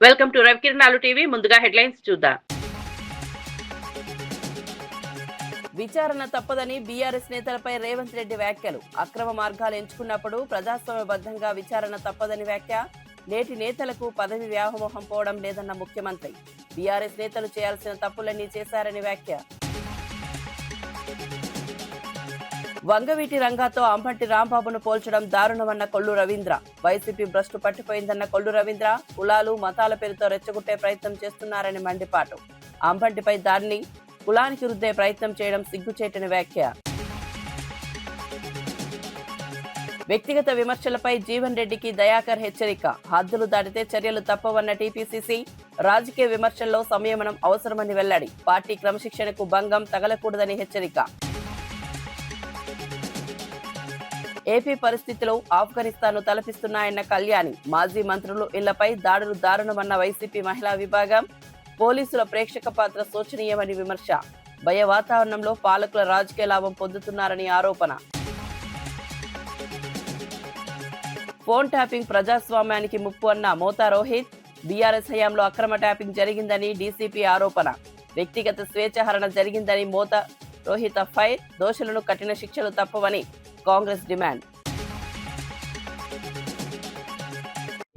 Welcome to Ravikiranalu TV. ముందుగా headlines చూద్దాం. విచారణ తప్పదని బీఆర్ఎస్ నేతలపై రేవంత్ రెడ్డి వ్యాఖ్యలు. అక్రమ మార్గాలు ఎంచుకున్నప్పుడు ప్రజాస్వామ్యబద్ధంగా విచారణ తప్పదని వ్యాఖ్య. నేటి నేతలకు పదవి వ్యామోహం పోవడం లేదన్న ముఖ్యమంత్రి. బీఆర్ఎస్ నేతలు చేయాల్సిన తప్పులన్నీ చేశారని వ్యాఖ్య. వంగవీటి రంగాతో అంబటి రాంబాబును పోల్చడం దారుణమన్న కొల్లు రవీంద్ర. వైసీపీ భ్రష్టు పట్టిపోయిందన్న కొల్లు రవీంద్ర కులాలు మతాల పేరుతో రెచ్చగొట్టే ప్రయత్నం చేస్తున్నారని మండిపాటు. అంబటిపై దాడిని కులానికి రుద్దే ప్రయత్నం చేయడం సిగ్గుచేటని వ్యాఖ్య. వ్యక్తిగత విమర్శలపై జీవన్ రెడ్డికి దయాకర్ హెచ్చరిక. హద్దులు దాటితే చర్యలు తప్పవన్న టీపీసీసీ. రాజకీయ విమర్శల్లో సంయమనం అవసరమని వెల్లడి. పార్టీ క్రమశిక్షణకు భంగం తగలకూడదని హెచ్చరిక. ఏపీ పరిస్థితిలో ఆఫ్ఘనిస్తాన్ను తలపిస్తున్నాయన్న కళ్యాణి. మాజీ మంత్రులు ఇళ్లపై దాడులు దారుణమన్న వైసీపీ మహిళా విభాగం. పోలీసుల ప్రేక్షక పాత్ర శోచనీయమని విమర్శ. భయ వాతావరణంలో పాలకుల రాజకీయ లాభం పొందుతున్నారని ఆరోపణ. ఫోన్ ట్యాపింగ్ ప్రజాస్వామ్యానికి ముప్పు అన్న మోతా రోహిత్. బీఆర్ఎస్ హయాంలో అక్రమ ట్యాపింగ్ జరిగిందని డీసీపీ ఆరోపణ. వ్యక్తిగత స్వేచ్ఛహరణ జరిగిందని మోతా రోహిత్ ఫైర్. దోషులను కఠిన శిక్షలు తప్పవని కాంగ్రెస్ డిమాండ్.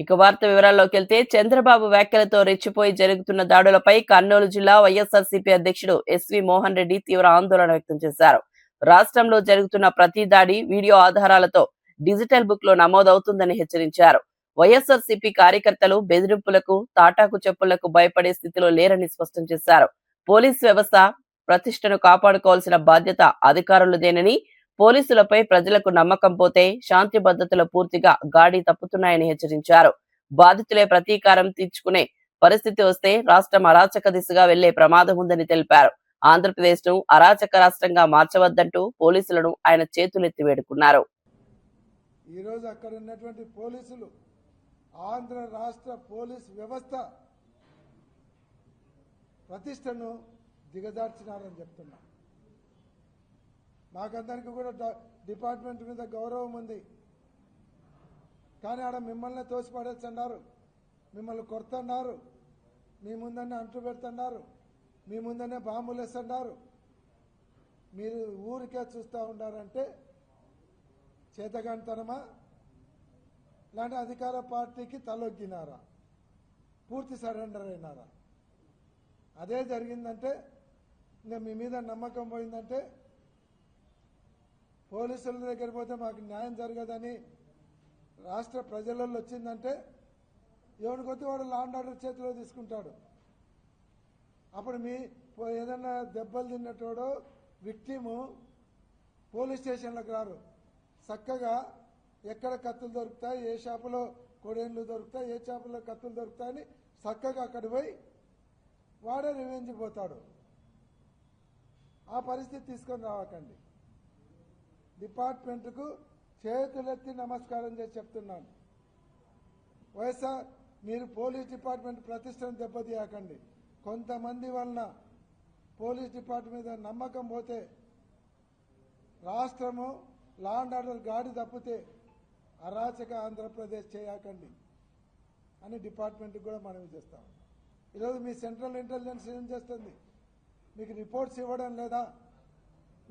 ఇక వార్త వివరాల్లోకి వెళ్తే, చంద్రబాబు వ్యాఖ్యలతో రెచ్చిపోయి జరుగుతున్న దాడులపై కర్నూలు జిల్లా వైఎస్ఆర్సీపీ అధ్యక్షుడు ఎస్వి మోహన్ రెడ్డి తీవ్ర ఆందోళన వ్యక్తం చేశారు. రాష్ట్రంలో జరుగుతున్న ప్రతి దాడి వీడియో ఆధారాలతో డిజిటల్ బుక్ లో నమోదవుతుందని హెచ్చరించారు. వైఎస్ఆర్సీపీ కార్యకర్తలు బెదిరింపులకు, తాటాకు చెప్పులకు భయపడే స్థితిలో లేరని స్పష్టం చేశారు. పోలీసు వ్యవస్థ ప్రతిష్టను కాపాడుకోవాల్సిన బాధ్యత అధికారులదేనని, పోలీసులపై ప్రజలకు నమ్మకం పోతే శాంతి భద్రతలు పూర్తిగా గాడి తప్పుతున్నాయని హెచ్చరించారు. బాధితులే ప్రతీకారం తీర్చుకునే పరిస్థితి వస్తే రాష్ట్రం అరాచక దిశగా వెళ్లే ప్రమాదం ఉందని తెలిపారు. ఆంధ్రప్రదేశ్ ను అరాచక రాష్ట్రంగా మార్చవద్దంటూ పోలీసులను ఆయన చేతులెత్తి వేడుకున్నారు. ఈ రోజు అక్కడ ఉన్నటువంటి పోలీసులు, ఆంధ్ర రాష్ట్ర పోలీస్ వ్యవస్థ ప్రతిష్టను దిగజార్చినారని చెప్తున్నా. మాకందరికీ కూడా డిపార్ట్మెంట్ మీద గౌరవం ఉంది, కానీ ఆడ మిమ్మల్ని తోసిపడేస్తున్నారు, మిమ్మల్ని కొడుతున్నారు, మీ ముందనే అంటు పెడుతున్నారు, మీ ముందనే బాంబులు వేస్తున్నారు. మీరు ఊరికే చూస్తూ ఉండారంటే చేతగానితనమా, ఇలాంటి అధికార పార్టీకి తలొగ్గినారా, పూర్తి సరెండర్ అయినారా? అదే జరిగిందంటే, ఇంకా మీ మీద నమ్మకం పోయిందంటే, పోలీసుల దగ్గర పోతే మాకు న్యాయం జరగదని రాష్ట్ర ప్రజలలో వచ్చిందంటే, ఎవరికొద్ది వాడు లా అండ్ ఆర్డర్ చేతిలో తీసుకుంటాడు. అప్పుడు మీ ఏదన్నా దెబ్బలు తిన్నటోడో విక్టిము పోలీస్ స్టేషన్లకు రారు. చక్కగా ఎక్కడ కత్తులు దొరుకుతాయి, ఏ షాపులో కొడేళ్ళు దొరుకుతాయి, ఏ షాపులో కత్తులు దొరుకుతాయని చక్కగా అక్కడ పోయి వాడే రివెంజ్ పోతాడు. ఆ పరిస్థితి తీసుకొని రావకండి. డిపార్ట్మెంట్కు చేతులెత్తి నమస్కారం చేసి చెప్తున్నాను. వైఎస్ఆర్, మీరు పోలీస్ డిపార్ట్మెంట్ ప్రతిష్టను దెబ్బతీయకండి. కొంతమంది వలన పోలీస్ డిపార్ట్మెంట్ మీద నమ్మకం పోతే, రాష్ట్రము లా అండ్ ఆర్డర్ గాడి తప్పితే అరాచక ఆంధ్రప్రదేశ్ చేయకండి అని డిపార్ట్మెంట్కి కూడా మనవి చేస్తాం. ఈరోజు మీ సెంట్రల్ ఇంటెలిజెన్స్ ఏం చేస్తుంది? మీకు రిపోర్ట్స్ ఇవ్వడం లేదా?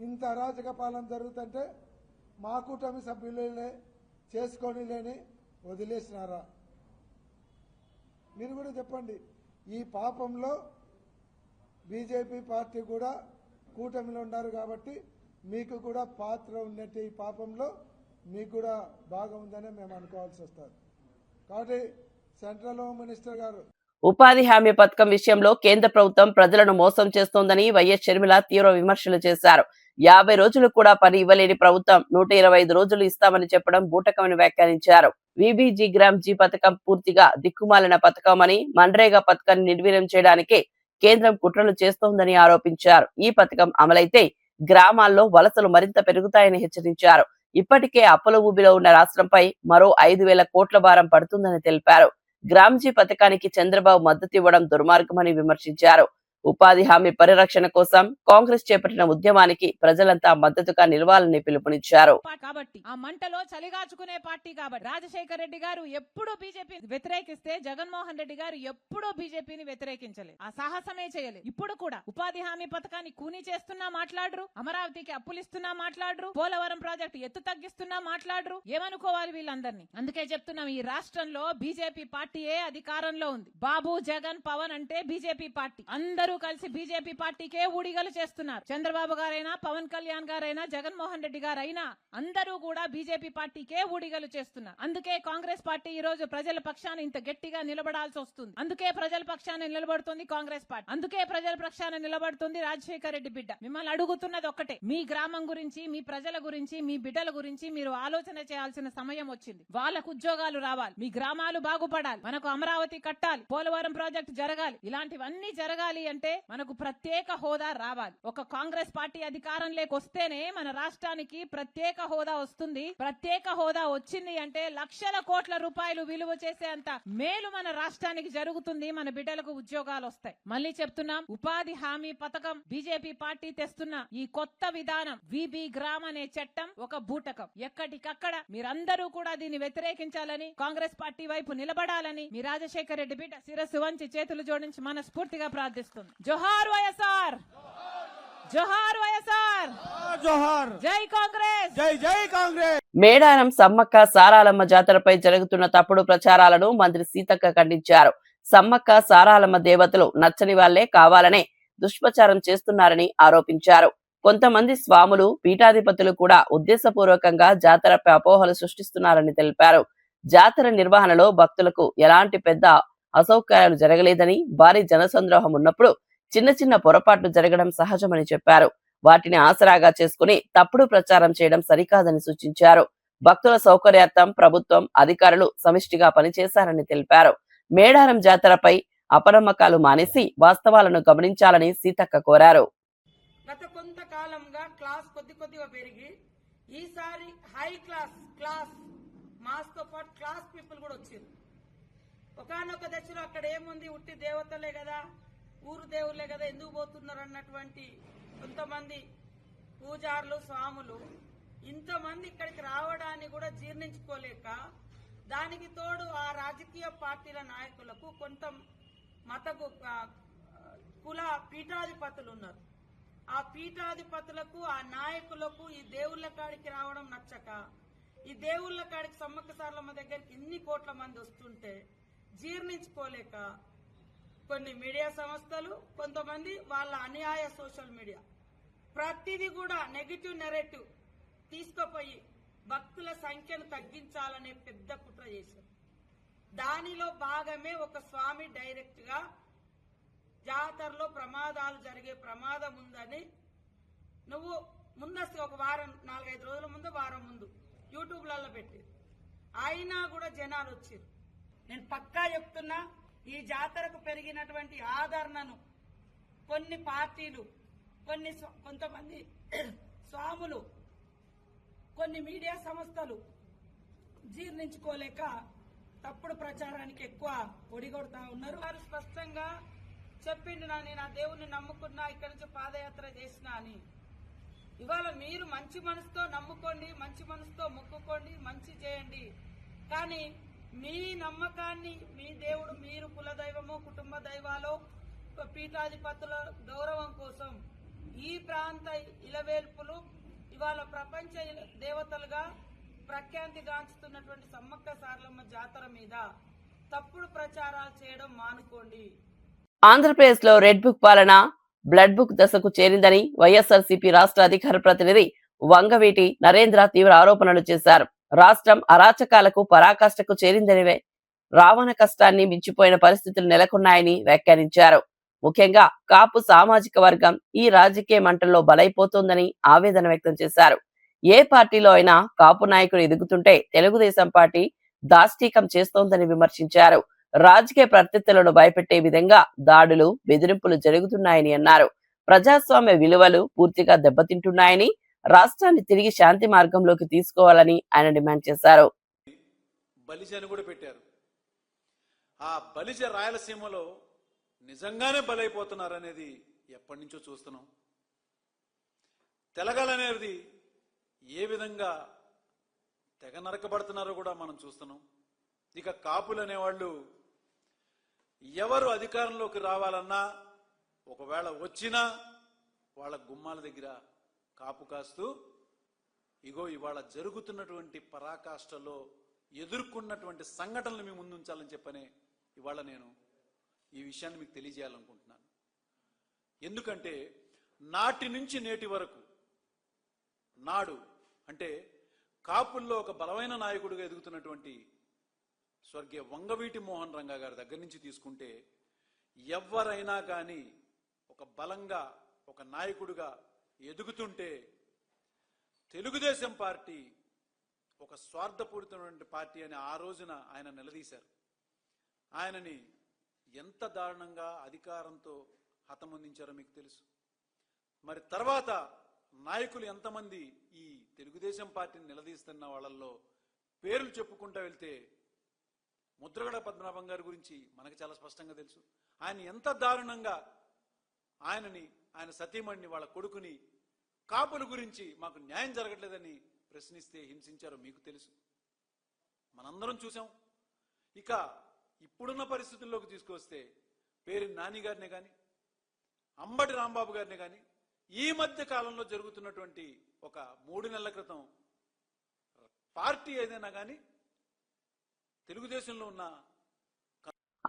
ఇంత అరాచక పాలన జరుగుతుంటే మా కూటమి సభ్యులే చేసుకొని లేని వదిలేసినారా? మీరు కూడా చెప్పండి. ఈ పాపంలో బీజేపీ పార్టీ కూడా కూటమిలో ఉన్నారు కాబట్టి మీకు కూడా పాత్ర ఉన్నట్టు ఈ పాపంలో మీకు కూడా భాగం ఉందనే మేము అనుకోవాల్సి వస్తుంది. కాబట్టి సెంట్రల్ హోమ్ మినిస్టర్ గారు, ఉపాధి హామీ పథకం విషయంలో కేంద్ర ప్రభుత్వం ప్రజలను మోసం చేస్తోందని వైఎస్ షర్మిల తీవ్ర విమర్శలు చేశారు. 50 రోజులు కూడా పని ఇవ్వలేని ప్రభుత్వం 125 రోజులు ఇస్తామని చెప్పడం బూటకమని వ్యాఖ్యానించారు. విబిజీ గ్రామ్ జీ పథకం పూర్తిగా దిక్కుమాలిన పథకమని, మన్రేగా పథకాన్ని నిర్వీర్యం చేయడానికే కేంద్రం కుట్రలు చేస్తోందని ఆరోపించారు. ఈ పథకం అమలైతే గ్రామాల్లో వలసలు మరింత పెరుగుతాయని హెచ్చరించారు. ఇప్పటికే అప్పుల ఊబిలో ఉన్న రాష్ట్రంపై మరో 5,000 కోట్ల భారం పడుతుందని తెలిపారు. గ్రామ్జీ పథకానికి చంద్రబాబు మద్దతు ఇవ్వడం దుర్మార్గమని విమర్శించారు. ఉపాధి హామీ పరిరక్షణ కోసం కాంగ్రెస్ చేపట్టిన ఉద్యమానికి ప్రజలంతా మద్దతుగా నిలవాలని పిలుపునిచ్చారు. కాబట్టి ఆ మంటలో చలిగాచుకునే పార్టీ కాబట్టి రాజశేఖర రెడ్డి గారు ఎప్పుడూ బీజేపీ వ్యతిరేకిస్తే జగన్మోహన్ రెడ్డి గారు ఎప్పుడూ బీజేపీని వ్యతిరేకించలేదు. ఆ సాహసమే చేయలేదు. ఇప్పుడు కూడా ఉపాధి హామీ పథకాన్ని కూనీ చేస్తున్నా మాట్లాడరు, అమరావతికి అప్పులిస్తున్నా మాట్లాడరు, పోలవరం ప్రాజెక్టు ఎత్తు తగ్గిస్తున్నా మాట్లాడరు. ఏమనుకోవాలి వీళ్ళందరినీ? అందుకే చెప్తున్నాం, ఈ రాష్ట్రంలో బీజేపీ పార్టీయే అధికారంలో ఉంది. బాబు, జగన్, పవన్ అంటే బీజేపీ పార్టీ. అందరూ కలిసి బీజేపీ పార్టీకే ఊడిగలు చేస్తున్నారు. చంద్రబాబు గారైనా, పవన్ కళ్యాణ్ గారైనా, జగన్మోహన్ రెడ్డి గారైనా అందరూ కూడా బీజేపీ పార్టీకే ఊడిగలు చేస్తున్నారు. అందుకే కాంగ్రెస్ పార్టీ ఈ రోజు ప్రజల పక్షాన ఇంత గట్టిగా నిలబడాల్సి వస్తుంది. అందుకే ప్రజల పక్షాన నిలబడుతుంది కాంగ్రెస్ పార్టీ. అందుకే ప్రజల పక్షాన నిలబడుతుంది రాజశేఖర రెడ్డి బిడ్డ. మిమ్మల్ని అడుగుతున్నది ఒక్కటే, మీ గ్రామం గురించి, మీ ప్రజల గురించి, మీ బిడ్డల గురించి మీరు ఆలోచన చేయాల్సిన సమయం వచ్చింది. వాళ్ళకు ఉద్యోగాలు రావాలి, మీ గ్రామాలు బాగుపడాలి, మనకు అమరావతి కట్టాలి, పోలవరం ప్రాజెక్టు జరగాలి. ఇలాంటివన్నీ జరగాలి అంటే మనకు ప్రత్యేక హోదా రావాలి. ఒక కాంగ్రెస్ పార్టీ అధికారంలోకి వస్తేనే మన రాష్ట్రానికి ప్రత్యేక హోదా వస్తుంది. ప్రత్యేక హోదా వచ్చింది అంటే లక్షల కోట్ల రూపాయలు విలువ చేసే అంత మేలు మన రాష్ట్రానికి జరుగుతుంది. మన బిడ్డలకు ఉద్యోగాలు వస్తాయి. మళ్ళీ చెప్తున్నాం, ఉపాధి హామీ పథకం బీజేపీ పార్టీ తెస్తున్న ఈ కొత్త విధానం విబి గ్రామ్ అనే చట్టం ఒక బూటకం. ఎక్కడికక్కడ మీరందరూ కూడా దీన్ని వ్యతిరేకించాలని, కాంగ్రెస్ పార్టీ వైపు నిలబడాలని మీ రాజశేఖర రెడ్డి బిడ్డ శిరస్సు వంచి చేతులు జోడించి మనస్ఫూర్తిగా ప్రార్థిస్తుంది. జోహార్ వైఎస్ఆర్, జోహార్ వైఎస్ఆర్, జోహార్, జై కాంగ్రెస్, జై జై కాంగ్రెస్. మేడారం సమ్మక్క సారాలమ్మ జాతరపై జరుగుతున్న తప్పుడు ప్రచారాలను మంత్రి సీతక్క ఖండించారు. సమ్మక్క సారాలమ్మ దేవతలు నచ్చని వాళ్లే కావాలనే దుష్ప్రచారం చేస్తున్నారని ఆరోపించారు. కొంతమంది స్వాములు, పీఠాధిపతులు కూడా ఉద్దేశపూర్వకంగా జాతరపై అపోహలు సృష్టిస్తున్నారని తెలిపారు. జాతర నిర్వహణలో భక్తులకు ఎలాంటి పెద్ద అసౌకర్యాలు జరగలేదని, భారీ జనసంద్రోహం ఉన్నప్పుడు చిన్న చిన్న పొరపాట్లు జరగడం సహజమని చెప్పారు. వాటిని ఆసరాగా చేసుకుని తప్పుడు ప్రచారం చేయడం సరికాదని సూచించారు. భక్తుల సౌకర్యార్థం ప్రభుత్వం, అధికారులు సమిష్టిగా పనిచేశారని తెలిపారు. మేడారం జాతరపై అపనమ్మకాలు మానేసి వాస్తవాలను గమనించాలని సీతక్క కోరారు. గత కొంతకాలంగా క్లాస్ కొద్దిగా పెరిగి ఈసారి హై క్లాస్ మాస్తో పాటు క్లాస్ పీపుల్ కూడా వచ్చారు. ఒకనొక దశలో అక్కడ ఏముంది, ఉట్టి దేవతలే కదా, ఊరు దేవుళ్ళే కదా, ఎందుకు పోతున్నారు అన్నటువంటి కొంతమంది పూజారులు, స్వాములు ఇంతమంది ఇక్కడికి రావడాన్ని కూడా జీర్ణించుకోలేక, దానికి తోడు ఆ రాజకీయ పార్టీల నాయకులకు కొంత మత కుల పీఠాధిపతులు ఉన్నారు. ఆ పీఠాధిపతులకు, ఆ నాయకులకు ఈ దేవుళ్ళ కాడికి రావడం నచ్చక, ఈ దేవుళ్ళ కాడికి సమ్మక్క సారలమ్మ దగ్గరికి ఇన్ని కోట్ల మంది వస్తుంటే జీర్ణించుకోలేక కొన్ని మీడియా సంస్థలు, కొంతమంది వాళ్ళ అన్యాయ సోషల్ మీడియా ప్రతిదీ కూడా నెగిటివ్ నెరేటివ్ తీసుకుపోయి భక్తుల సంఖ్యను తగ్గించాలనే పెద్ద కుట్ర చేశారు. దానిలో భాగమే ఒక స్వామి డైరెక్ట్ గా జాతరలో ప్రమాదాలు జరిగే ప్రమాదం ఉందని నువ్వు ముందస్తు ఒక వారం, 4-5 రోజుల ముందు, వారం ముందు యూట్యూబ్లలో పెట్టి, అయినా కూడా జనాలు వచ్చారు. నేను పక్కా చెప్తున్నా, ఈ జాతరకు పెరిగినటువంటి ఆదరణను కొన్ని పార్టీలు, కొంతమంది స్వాములు, కొన్ని మీడియా సంస్థలు జీర్ణించుకోలేక తప్పుడు ప్రచారానికి ఎక్కువ ఒడిగొడతా ఉన్నారు. వారు స్పష్టంగా చెప్పిండు, నేను ఆ దేవుణ్ణి నమ్ముకున్నా, ఇక్కడి నుంచి పాదయాత్ర చేసినా అని. ఇవాళ మీరు మంచి మనసుతో నమ్ముకోండి, మంచి మనసుతో మొక్కుకోండి, మంచి చేయండి. కానీ మీ నమ్మకాన్ని, మీ దేవుడు, మీరు కులదైవమో, కుటుంబ దైవాలో, పీఠాధిపతుల గౌరవం కోసం ఈ ప్రాంత ఇలవేల్పులు ఇవాళ ప్రపంచ దేవతలుగా ప్రఖ్యాతిగాంచుతున్నటువంటి సమ్మక్క సారలమ్మ జాతర మీద తప్పుడు ప్రచారాలు చేయడం మానుకోండి. ఆంధ్రప్రదేశ్ లో రెడ్ బుక్ పాలన బ్లడ్ బుక్ దశకు చేరిందని వైఎస్ఆర్సీపీ రాష్ట్ర అధికార ప్రతినిధి వంగవీటి నరేంద్ర తీవ్ర ఆరోపణలు చేశారు. రాష్ట్రం అరాచకాలకు పరాకాష్ఠకు చేరిందనివే, రావణ కష్టాన్ని మించిపోయిన పరిస్థితులు నెలకొన్నాయని వ్యాఖ్యానించారు. ముఖ్యంగా కాపు సామాజిక వర్గం ఈ రాజకీయ మంటల్లో బలైపోతోందని ఆవేదన వ్యక్తం చేశారు. ఏ పార్టీలో అయినా కాపు నాయకుడు ఎదుగుతుంటే తెలుగుదేశం పార్టీ దాష్టీకం చేస్తోందని విమర్శించారు. రాజకీయ ప్రత్యర్థులను భయపెట్టే విధంగా దాడులు, బెదిరింపులు జరుగుతున్నాయని అన్నారు. ప్రజాస్వామ్య విలువలు పూర్తిగా దెబ్బతింటున్నాయని, రాష్ట్రాన్ని తిరిగి శాంతి మార్గంలోకి తీసుకోవాలని ఆయన డిమాండ్ చేశారు. బలిజను కూడా పెట్టారు. ఆ బలిజ రాయలసీమలో నిజంగానే బలైపోతున్నారనేది ఎప్పటి నుంచో చూస్తున్నాం. తెలగాలనేది ఏ విధంగా తెగ నరకబడుతున్నారో కూడా మనం చూస్తున్నాం. ఇక కాపులు అనేవాళ్ళు ఎవరు అధికారంలోకి రావాలన్నా ఒకవేళ వచ్చినా వాళ్ళ గుమ్మాల దగ్గర కాపు కాస్తూ ఇగో ఇవాళ జరుగుతున్నటువంటి పరాకాష్ఠలో ఎదుర్కొన్నటువంటి సంఘటనలు మీ ముందు ఉంచాలని చెప్పనే ఇవాళ నేను ఈ విషయాన్ని మీకు తెలియజేయాలనుకుంటున్నాను. ఎందుకంటే నాటి నుంచి నేటి వరకు నాడు అంటే కాపుల్లో ఒక బలమైన నాయకుడిగా ఎదుగుతున్నటువంటి స్వర్గీయ వంగవీటి మోహన్ రంగా గారి దగ్గర నుంచి తీసుకుంటే ఎవరైనా కానీ ఒక బలంగా ఒక నాయకుడిగా ఎదుగుతుంటే తెలుగుదేశం పార్టీ ఒక స్వార్థపూరితమైన పార్టీ అని ఆ రోజున ఆయన నిలదీశారు. ఆయనని ఎంత దారుణంగా అధికారంతో హతమొందించారో మీకు తెలుసు. మరి తర్వాత నాయకులు ఎంతమంది ఈ తెలుగుదేశం పార్టీని నిలదీస్తున్న వాళ్ళల్లో పేర్లు చెప్పుకుంటూ వెళ్తే ముద్రగడ పద్మనాభం గారి గురించి మనకు చాలా స్పష్టంగా తెలుసు. ఆయన ఎంత దారుణంగా ఆయన సతీమణిని వాళ్ళ కొడుకుని కాపుల గురించి మాకు న్యాయం జరగట్లేదని ప్రశ్నిస్తే హింసించారో మీకు తెలుసు, మనందరం చూసాం. ఇక ఇప్పుడున్న పరిస్థితుల్లోకి తీసుకొస్తే పేరు నాని గారిని కానీ అంబటి రాంబాబు గారిని కానీ ఈ మధ్య కాలంలో జరుగుతున్నటువంటి ఒక 3 నెలల క్రితం పార్టీ ఏదైనా కానీ తెలుగుదేశంలో ఉన్న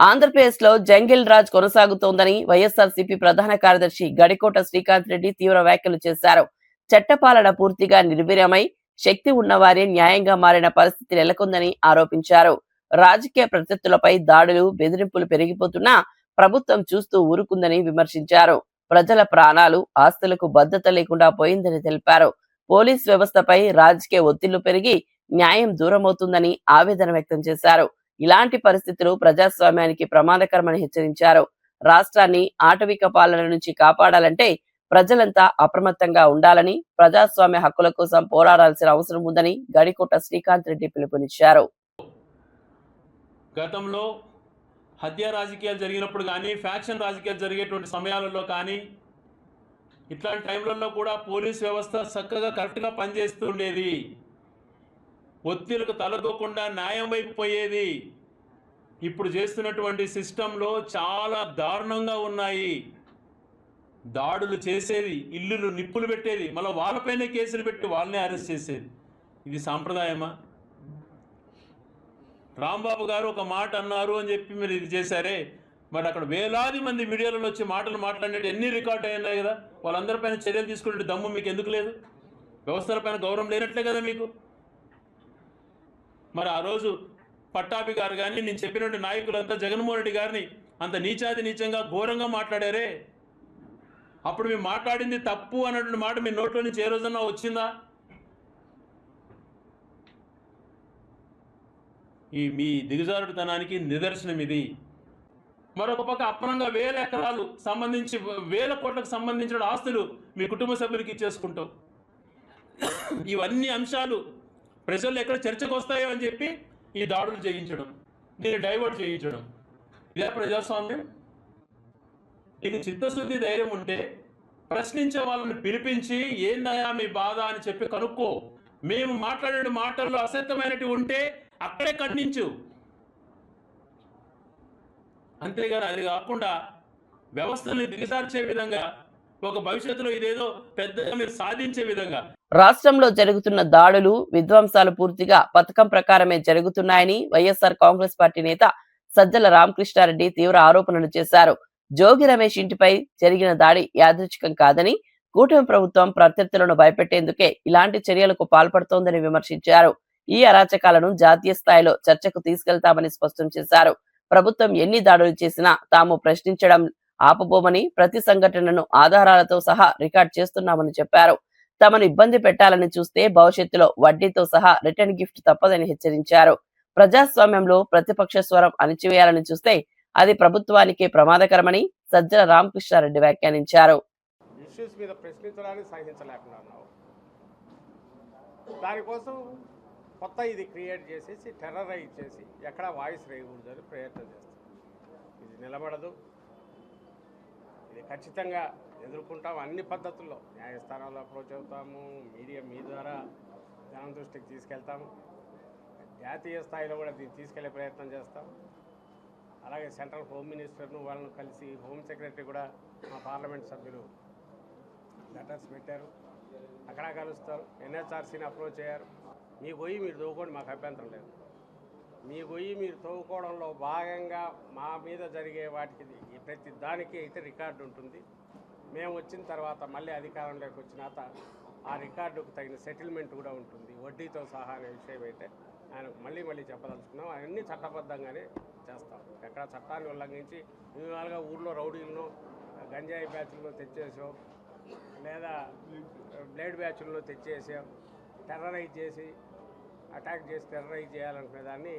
ఆంధ్రప్రదేశ్ లో జంగిల్ రాజ్ కొనసాగుతోందని వైఎస్ఆర్సీపీ ప్రధాన కార్యదర్శి గడికోట శ్రీకాంత్ రెడ్డి తీవ్ర వ్యాఖ్యలు చేశారు. చట్టపాలన పూర్తిగా నిర్వీర్యమై శక్తి ఉన్నవారే న్యాయంగా మారిన పరిస్థితి నెలకొందని ఆరోపించారు. రాజకీయ ప్రత్యర్థులపై దాడులు బెదిరింపులు పెరిగిపోతున్నా ప్రభుత్వం చూస్తూ ఊరుకుందని విమర్శించారు. ప్రజల ప్రాణాలు ఆస్తులకు భద్రత లేకుండా పోయిందని తెలిపారు. పోలీస్ వ్యవస్థపై రాజకీయ ఒత్తిళ్లు పెరిగి న్యాయం దూరమవుతుందని ఆవేదన వ్యక్తం చేశారు. ఇలాంటి పరిస్థితులు ప్రజాస్వామ్యానికి ప్రమాదకరమని హెచ్చరించారు. రాష్ట్రాన్ని ఆటవిక పాలన నుంచి కాపాడాలంటే ప్రజలంతా అప్రమత్తంగా ఉండాలని, ప్రజాస్వామ్య హక్కుల కోసం పోరాడాల్సిన అవసరం ఉందని గడికోట శ్రీకాంత్ రెడ్డి పిలుపునిచ్చారు. గతంలో హత్య రాజకీయాలు జరిగినప్పుడు కానీ, ఫ్యాక్షన్ రాజకీయాలు జరిగేటువంటి సమయాలలో కానీ, ఇట్లాంటి టైంలలో కూడా పోలీస్ వ్యవస్థ చక్కగా కరెక్ట్గా పనిచేస్తుండేది. ఒత్తిళ్లకు తలదొక్కకుండా న్యాయం వైపు పోయేది. ఇప్పుడు చేస్తున్నటువంటి సిస్టంలో చాలా దారుణంగా ఉన్నాయి. దాడులు చేసేది, ఇల్లులు నిప్పులు పెట్టేది, మళ్ళీ వాళ్ళపైనే కేసులు పెట్టి వాళ్ళనే అరెస్ట్ చేసేది. ఇది సాంప్రదాయమా? రాంబాబు గారు ఒక మాట అన్నారు అని చెప్పి మీరు ఇది చేశారే, మరి అక్కడ వేలాది మంది మీడియాలలో వచ్చి మాటలు మాట్లాడినట్టు ఎన్ని రికార్డ్ అయినాయి కదా. వాళ్ళందరిపైన చర్యలు తీసుకునే దమ్ము మీకు ఎందుకు లేదు? వ్యవస్థలపైన గౌరవం లేనట్లే కదా మీకు. మరి ఆ రోజు పట్టాభి గారు కానీ నేను చెప్పినట్టు నాయకులంతా జగన్మోహన్ రెడ్డి గారిని అంత నీచాది నీచంగా ఘోరంగా మాట్లాడారే, అప్పుడు మేము మాట్లాడింది తప్పు అన్నటువంటి మాట మీ నోట్లో నుంచి ఏ రోజన్నా వచ్చిందా? ఈ మీ దిగజారుడుతనానికి నిదర్శనం ఇది. మరొక పక్క అప్పనంగా 1000 ఎకరాలు సంబంధించి 1000 కోట్లకు సంబంధించిన ఆస్తులు మీ కుటుంబ సభ్యులకి ఇచ్చేసుకుంటాం. ఇవన్నీ అంశాలు ప్రజల్లో ఎక్కడ చర్చకు వస్తాయో అని చెప్పి ఈ దాడులు చేయించడం, దీన్ని డైవర్ట్ చేయించడం, ఇదే ప్రజాస్వామ్యం? నీకు చిత్తశుద్ధి ధైర్యం ఉంటే ప్రశ్నించే వాళ్ళని పిలిపించి ఏందయ్యా మీ బాధ అని చెప్పి కనుక్కో. మేము మాట్లాడే మాటల్లో అసత్యమైనవి ఉంటే అక్కడే ఖండించు. అంతేగాని అది కాకుండా వ్యవస్థని దిగజార్చే విధంగా, ఒక భవిష్యత్తులో ఇదేదో పెద్దగా మీరు సాధించే విధంగా. రాష్ట్రంలో జరుగుతున్న దాడులు విధ్వంసాలు పూర్తిగా పథకం ప్రకారమే జరుగుతున్నాయని వైఎస్ఆర్ కాంగ్రెస్ పార్టీ నేత సజ్జల రామకృష్ణారెడ్డి తీవ్ర ఆరోపణలు చేశారు. జోగి రమేష్ ఇంటిపై జరిగిన దాడి యాదృచ్ఛికం కాదని, కూటమి ప్రభుత్వం ప్రత్యర్థులను భయపెట్టేందుకే ఇలాంటి చర్యలకు పాల్పడుతోందని విమర్శించారు. ఈ అరాచకాలను జాతీయ స్థాయిలో చర్చకు తీసుకెళ్తామని స్పష్టం చేశారు. ప్రభుత్వం ఎన్ని దాడులు చేసినా తాము ప్రశ్నించడం ఆపబోమని, ప్రతి సంఘటనను ఆధారాలతో సహా రికార్డ్ చేస్తున్నామని చెప్పారు. తమను ఇబ్బంది పెట్టాలని చూస్తే భవిష్యత్తులో వడ్డీతో సహా రిటర్న్ గిఫ్ట్ తప్పదని హెచ్చరించారు. ప్రజాస్వామ్యంలో ప్రతిపక్ష స్వరం అణిచివేయాలని చూస్తే అది ప్రభుత్వానికి ప్రమాదకరమని సజ్జల రామకృష్ణారెడ్డి వ్యాఖ్యానించారు. ఇష్యూస్ మీద ప్రశ్నించడానికి సహించలేకున్నాను. దానికోసం కొత్త ఇది క్రియేట్ చేసేసి టెర్రరైజ్ చేసి ఎక్కడ వాయిస్ రేయకూడదని ప్రయత్నం చేస్తాం. ఇది నిలబడదు. ఇది ఖచ్చితంగా ఎదుర్కొంటాం. అన్ని పద్ధతుల్లో న్యాయస్థానాల్లో అప్రోచ్ అవుతాము, మీడియా మీ ద్వారా జనం దృష్టికి తీసుకెళ్తాము, జాతీయ స్థాయిలో కూడా దీన్ని తీసుకెళ్లే ప్రయత్నం చేస్తాం. అలాగే సెంట్రల్ హోమ్ మినిస్టర్ను వాళ్ళను కలిసి హోమ్ సెక్రటరీ కూడా మా పార్లమెంట్ సభ్యులు లెటర్స్ పెట్టారు, అక్కడ కలుస్తారు. ఎన్హెచ్ఆర్సీని అప్రోచ్ అయ్యారు. మీ గొయ్యి మీరు తవ్వుకోండి, మాకు అభ్యంతరం లేదు. మీ గొయ్యి మీరు తవ్వుకోవడంలో భాగంగా మా మీద జరిగే వాటికి ప్రతి దానికి అయితే రికార్డు ఉంటుంది. మేము వచ్చిన తర్వాత మళ్ళీ అధికారంలోకి వచ్చినాక ఆ రికార్డుకు తగిన సెటిల్మెంట్ కూడా ఉంటుంది, వడ్డీతో సహా అనే విషయం అయితే ఆయనకు మళ్ళీ చెప్పదలుచుకున్నాం. అవన్నీ చట్టబద్ధంగానే చేస్తాం. ఎక్కడ చట్టాన్ని ఉల్లంఘించి విధాలుగా ఊర్లో రౌడీలను గంజాయి బ్యాచ్లను తెచ్చేసాం, లేదా బ్లేడ్ బ్యాచ్లను తెచ్చేసాం, టెర్రరైజ్ చేసి అటాక్ చేసి టెర్రరైజ్ చేయాలనుకునే దాన్ని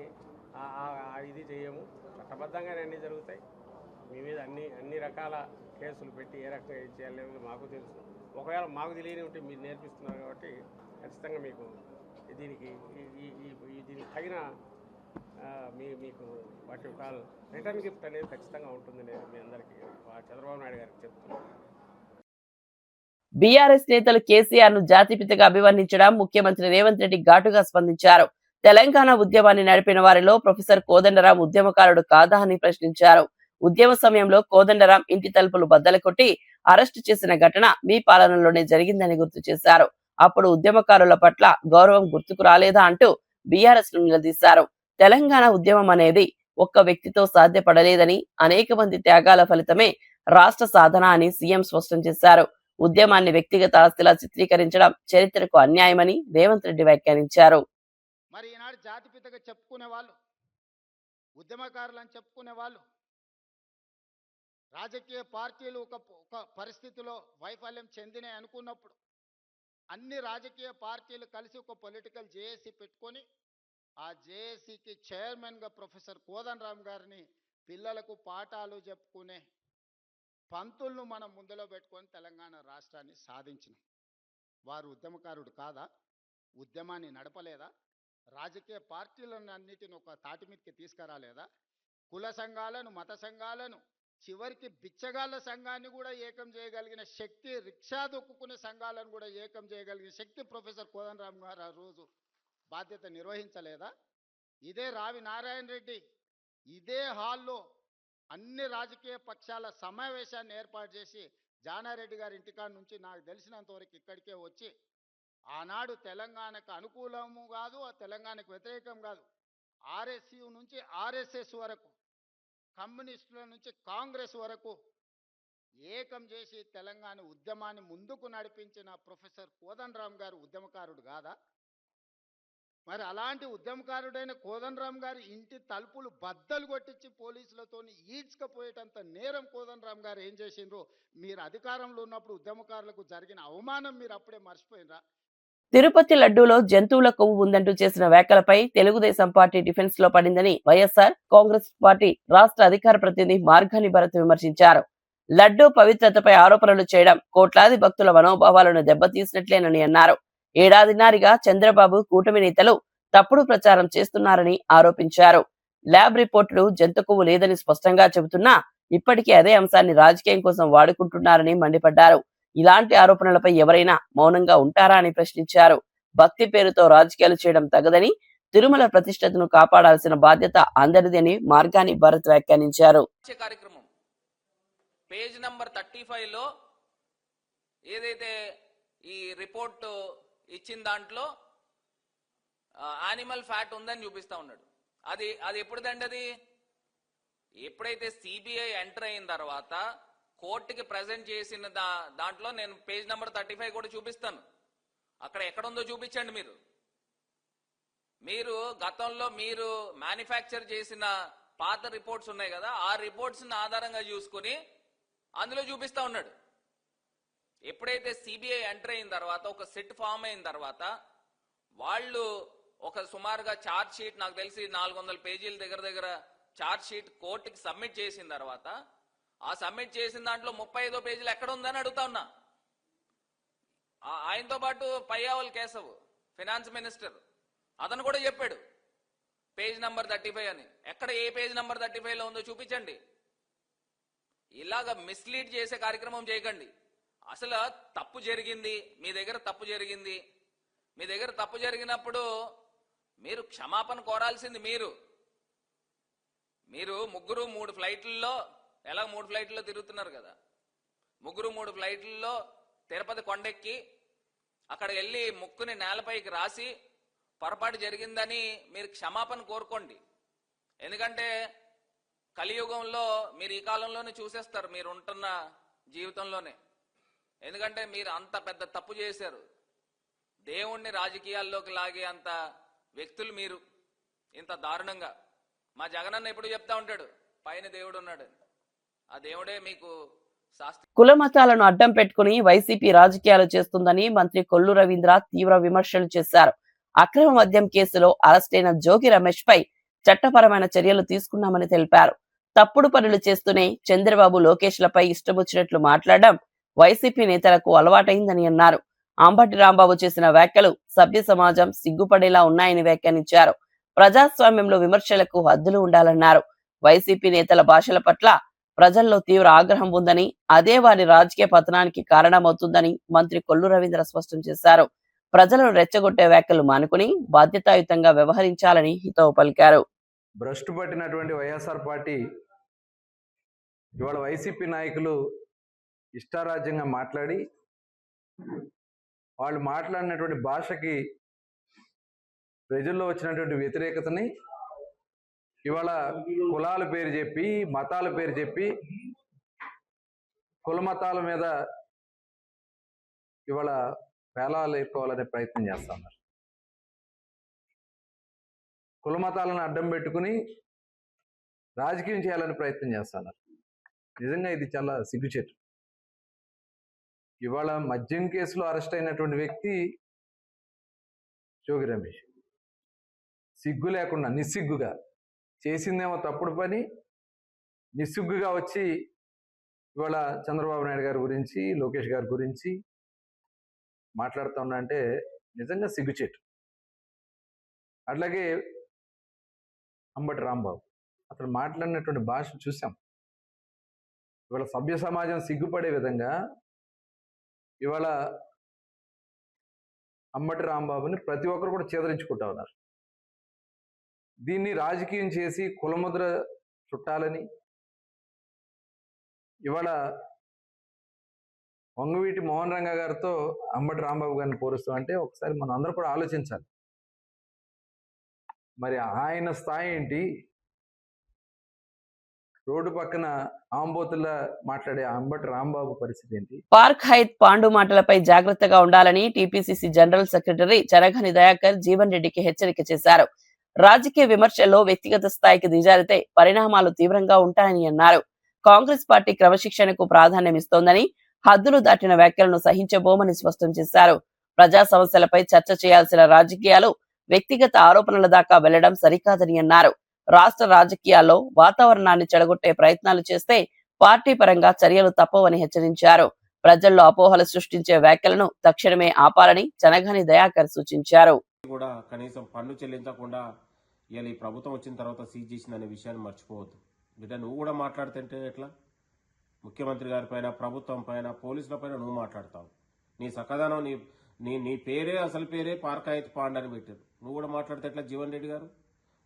ఇది చేయము. చట్టబద్ధంగానే అన్నీ జరుగుతాయి. మీ మీద అన్ని రకాల కేసులు పెట్టి ఏ రకంగా ఇది చేయాలనేది మాకు తెలుసు. ఒకవేళ మాకు తెలియని ఉంటే మీరు నేర్పిస్తున్నారు కాబట్టి ఖచ్చితంగా మీకు దీనికి తగిన మీకు వాటి యొక్క రిటర్న్ గిఫ్ట్ అనేది ఖచ్చితంగా ఉంటుంది. నేను మీ అందరికీ చంద్రబాబు నాయుడు గారికి చెప్తున్నాను. బీఆర్ఎస్ నేతలు కేసీఆర్ ను జాతిపితగా అభివర్ణించడం ముఖ్యమంత్రి రేవంత్ రెడ్డి ఘాటుగా స్పందించారు. తెలంగాణ ఉద్యమాన్ని నడిపిన వారిలో ప్రొఫెసర్ కోదండరాం ఉద్యమకారుడు కాదా అని ప్రశ్నించారు. ఉద్యమ సమయంలో కోదండరాం ఇంటి తలుపులు బద్దలు కొట్టి అరెస్టు చేసిన ఘటన మీ పాలనలోనే జరిగిందని గుర్తు చేశారు. అప్పుడు ఉద్యమకారుల పట్ల గౌరవం గుర్తుకు రాలేదా అంటూ బీఆర్ఎస్ ను నిలదీశారు. తెలంగాణ ఉద్యమం అనేది ఒక్క వ్యక్తితో సాధ్యపడలేదని, అనేక మంది త్యాగాల ఫలితమే రాష్ట్ర సాధన అని సీఎం స్పష్టం చేశారు. ఉద్యమాన్ని వ్యక్తిగత ఆస్తిలా చిత్రీకరించడం చరిత్రకు అన్యాయమని రేవంత్ రెడ్డి వ్యాఖ్యానించారు. మరి ఈనాడు జాతిపితగా చెప్పుకునే వాళ్ళు, ఉద్యమకారులు అని చెప్పుకునే వాళ్ళు, రాజకీయ పార్టీలు ఒక పరిస్థితిలో వైఫల్యం చెందినాయి అనుకున్నప్పుడు అన్ని రాజకీయ పార్టీలు కలిసి ఒక పొలిటికల్ జేఏసీ పెట్టుకొని ఆ జేఏసీకి చైర్మన్గా ప్రొఫెసర్ కోదండరాం గారిని పిల్లలకు పాఠాలు చెప్పుకునే పంతులను మనం ముందులో పెట్టుకొని తెలంగాణ రాష్ట్రాన్ని సాధించినాం. వారు ఉద్యమకారుడు కాదా? ఉద్యమాన్ని నడపలేదా? రాజకీయ పార్టీలను అన్నిటిని ఒక తాటి మీదకి తీసుకురాలేదా? కుల సంఘాలను, మత సంఘాలను, చివరికి బిచ్చగాళ్ళ సంఘాన్ని కూడా ఏకం చేయగలిగిన శక్తి, రిక్షా దొక్కుకునే సంఘాలను కూడా ఏకం చేయగలిగిన శక్తి ప్రొఫెసర్ కోదండరాం గారు ఆ రోజు బాధ్యత నిర్వహించలేదా? ఇదే రావి నారాయణ రెడ్డి ఇదే హాల్లో అన్ని రాజకీయ పక్షాల సమావేశాన్ని ఏర్పాటు చేసి జానారెడ్డి గారి ఇంటికాడ నుంచి నాకు తెలిసినంత వరకు ఇక్కడికే వచ్చి ఆనాడు తెలంగాణకు అనుకూలము కాదు, ఆ తెలంగాణకు వ్యతిరేకం కాదు, ఆర్ఎస్యు నుంచి ఆర్ఎస్ఎస్ వరకు, కమ్యూనిస్టుల నుంచి కాంగ్రెస్ వరకు ఏకం చేసి తెలంగాణ ఉద్యమాన్ని ముందుకు నడిపించిన ప్రొఫెసర్ కోదండరాం గారు ఉద్యమకారుడు కాదా? మరి అలాంటి ఉద్యమకారుడైన కోదండరాం గారి ఇంటి తలుపులు బద్దలు కొట్టించి పోలీసులతో ఈడ్చుకపోయేటంత నేరం కోదండరాం గారు ఏం చేసిండ్రో మీరు అధికారంలో ఉన్నప్పుడు ఉద్యమకారులకు జరిగిన అవమానం మీరు అప్పుడే మర్చిపోయినరా? తిరుపతి లడ్డూలో జంతువుల కొవ్వు ఉందంటూ చేసిన వ్యాఖ్యలపై తెలుగుదేశం పార్టీ డిఫెన్స్ లో పడిందని వైఎస్ఆర్ కాంగ్రెస్ పార్టీ రాష్ట్ర అధికార ప్రతినిధి మార్గాని భరత్ విమర్శించారు. లడ్డూ పవిత్రతపై ఆరోపణలు చేయడం కోట్లాది భక్తుల మనోభావాలను దెబ్బతీసినట్లేనని అన్నారు. ఏడాదిన్నరగా చంద్రబాబు కూటమి నేతలు తప్పుడు ప్రచారం చేస్తున్నారని ఆరోపించారు. ల్యాబ్ రిపోర్టులు జంతు కొవ్వు లేదని స్పష్టంగా చెబుతున్నా ఇప్పటికీ అదే అంశాన్ని రాజకీయం కోసం వాడుకుంటున్నారని మండిపడ్డారు. ఇలాంటి ఆరోపణలపై ఎవరైనా మౌనంగా ఉంటారా అని ప్రశ్నించారు. భక్తి పేరుతో రాజకీయాలు చేయడం తగదని, తిరుమల ప్రతిష్టతను కాపాడాల్సిన బాధ్యత అందరిదని మార్గాని భరత్ వ్యాఖ్యానించారు. కార్యక్రమం పేజ్ నంబర్ 35 లో ఏదైతే ఈ రిపోర్ట్ ఇచ్చిన దాంట్లో యానిమల్ ఫ్యాట్ ఉందని చూపిస్తా ఉన్నాడు. అది ఎప్పుడుదండి? అది ఎప్పుడైతే సిబిఐ ఎంటర్ అయిన తర్వాత కోర్టుకి ప్రజెంట్ చేసిన దాంట్లో నేను పేజ్ నెంబర్ 35 కూడా చూపిస్తాను. అక్కడ ఎక్కడ ఉందో చూపించండి. మీరు గతంలో మీరు మ్యానుఫ్యాక్చర్ చేసిన పాత రిపోర్ట్స్ ఉన్నాయి కదా, ఆ రిపోర్ట్స్ ఆధారంగా చూసుకుని అందులో చూపిస్తా ఉన్నాడు. ఎప్పుడైతే సిబిఐ ఎంటర్ అయిన తర్వాత, ఒక సిట్ ఫామ్ అయిన తర్వాత, వాళ్ళు ఒక సుమారుగా ఛార్జ్ షీట్, నాకు తెలిసి 400 పేజీల దగ్గర ఛార్జ్ షీట్ కోర్టుకి సబ్మిట్ చేసిన తర్వాత, ఆ సబ్మిట్ చేసిన దాంట్లో 35వ పేజీలు ఎక్కడ ఉందని అడుగుతా ఉన్నా. ఆయనతో పాటు పయ్యావుల్ కేశవ్ ఫైనాన్స్ మినిస్టర్, అతను కూడా చెప్పాడు పేజ్ నంబర్ 35 అని. ఎక్కడ ఏ పేజ్ నంబర్ 35లో ఉందో చూపించండి. ఇలాగ మిస్లీడ్ చేసే కార్యక్రమం చేయకండి. అసలు తప్పు జరిగింది, మీ దగ్గర తప్పు జరిగింది. మీ దగ్గర తప్పు జరిగినప్పుడు మీరు క్షమాపణ కోరాల్సింది మీరు ముగ్గురు 3 ఫ్లైట్లలో, ఎలా 3 ఫ్లైట్లలో తిరుగుతున్నారు కదా, ముగ్గురు 3 ఫ్లైట్లలో తిరుపతి కొండెక్కి అక్కడ వెళ్ళి ముక్కుని నేలపైకి రాసి పొరపాటు జరిగిందని మీరు క్షమాపణ కోరుకోండి. ఎందుకంటే కలియుగంలో మీరు ఈ కాలంలోనే చూసేస్తారు, మీరు ఉంటున్న జీవితంలోనే. ఎందుకంటే మీరు అంత పెద్ద తప్పు చేశారు. దేవుణ్ణి రాజకీయాల్లోకి లాగే అంత వ్యక్తులు మీరు, ఇంత దారుణంగా. మా జగనన్న ఎప్పుడు చెప్తా ఉంటాడు, పైన దేవుడు ఉన్నాడు. ఆ దేవుడే మీకు శాస్త్ర. కుల మతాలను అడ్డం పెట్టుకుని వైసీపీ రాజకీయాలు చేస్తుందని మంత్రి కొల్లు రవీంద్ర తీవ్ర విమర్శలు చేశారు. అక్రమ మద్యం కేసులో అరెస్టైన జోగి రమేష్ పై చట్టపరమైన చర్యలు తీసుకున్నామని తెలిపారు. తప్పుడు పనులు చేస్తూనే చంద్రబాబు లోకేష్ లపై ఇష్టమొచ్చినట్లు మాట్లాడడం వైసీపీ నేతలకు అలవాటైందని అన్నారు. అంబటి రాంబాబు చేసిన వ్యాఖ్యలు సభ్య సమాజం సిగ్గుపడేలా ఉన్నాయని వ్యాఖ్యానించారు. ప్రజాస్వామ్యంలో విమర్శలకు హద్దులు ఉండాలన్నారు. వైసీపీ నేతల భాషల పట్ల ప్రజల్లో తీవ్ర ఆగ్రహం ఉందని, అదే వారి రాజకీయ పతనానికి కారణమవుతుందని మంత్రి కొల్లు రవీంద్ర స్పష్టం చేశారు. ప్రజలను రెచ్చగొట్టే వ్యాఖ్యలు మానుకుని బాధ్యతాయుతంగా వ్యవహరించాలని హితవు పలికారు. భ్రష్టు పట్టినటువంటి వైఎస్ఆర్ పార్టీ ఇవాళ వైసీపీ నాయకులు ఇష్టారాజ్యంగా మాట్లాడి, వాళ్ళు మాట్లాడినటువంటి భాషకి ప్రజల్లో వచ్చినటువంటి వ్యతిరేకతని ఇవాళ కులాల పేరు చెప్పి, మతాల పేరు చెప్పి, కుల మతాల మీద ఇవాళ పేలాలు ఎక్కువాలనే ప్రయత్నం చేస్తా ఉన్నారు. కుల మతాలను అడ్డం పెట్టుకుని రాజకీయం చేయాలని ప్రయత్నం చేస్తున్నారు. నిజంగా ఇది చాలా సిగ్గుచేటు. ఇవాళ మద్యం కేసులో అరెస్ట్ అయినటువంటి వ్యక్తి జోగి రమేష్ సిగ్గు లేకుండా నిస్సిగ్గుగా చేసిందేమో తప్పుడు పని, నిస్సిగ్గుగా వచ్చి ఇవాళ చంద్రబాబు నాయుడు గారి గురించి, లోకేష్ గారి గురించి మాట్లాడుతూ ఉన్నా అంటే నిజంగా సిగ్గుచేటు. అట్లాగే అంబటి రాంబాబు అతను మాట్లాడినటువంటి భాష చూసాం. ఇవాళ సభ్య సమాజం సిగ్గుపడే విధంగా ఇవాళ అంబటి రాంబాబుని ప్రతి ఒక్కరు కూడా చేదరించుకుంటా ఉన్నారు. దీన్ని రాజకీయం చేసి కులముద్ర చుట్టాలని ఇవాళ వంగవీటి మోహన్ రంగా గారితో అంబటి రాంబాబు గారిని పోలుస్తూ అంటే ఒకసారి మనం అందరూ కూడా ఆలోచించాలి. మరి ఆయన స్థాయి ఏంటి? రోడ్డు పక్కన ఆంబోతుల్లా మాట్లాడే అంబటి రాంబాబు పరిస్థితి ఏంటి? పార్క్ హైత్ పాండు మాటలపై జాగ్రత్తగా ఉండాలని TPCC general secretary Chanagani Dayakar Jeevan రెడ్డికి హెచ్చరిక చేశారు. రాజకీయ విమర్శల్లో వ్యక్తిగత స్థాయికి దిగజారితే పరిణామాలు తీవ్రంగా ఉంటాయని అన్నారు. కాంగ్రెస్ పార్టీ క్రమశిక్షణకు ప్రాధాన్యమిస్తోందని, హద్దులు దాటిన వ్యాఖ్యలను సహించబోమని స్పష్టం చేశారు. ప్రజా సమస్యలపై చర్చ చేయాల్సిన రాజకీయాలు వ్యక్తిగత ఆరోపణల దాకా వెళ్లడం సరికాదని అన్నారు. రాష్ట్ర రాజకీయాల్లో వాతావరణాన్ని చెడగొట్టే ప్రయత్నాలు చేస్తే పార్టీ పరంగా చర్యలు తప్పవని హెచ్చరించారు. ప్రజల్లో అపోహలు సృష్టించే వ్యాఖ్యలను తక్షణమే ఆపాలని చనగని దయాకర్ సూచించారు. కూడా కనీసం పన్ను చెల్లించకుండా ఇవాళ ఈ ప్రభుత్వం వచ్చిన తర్వాత సీజ్ చేసిందనే విషయాన్ని మర్చిపోవద్దు. బిడ్డ నువ్వు కూడా మాట్లాడుతుంటే ఎట్లా? ముఖ్యమంత్రి గారి పైన, ప్రభుత్వం పైన, పోలీసుల పైన నువ్వు మాట్లాడతావు. నీ సకదానం నీ పేరే, అసలు పేరే పార్క్ హైత్ పాండ్ అని పెట్టారు. నువ్వు కూడా మాట్లాడితే ఎట్లా? జీవన్ రెడ్డి గారు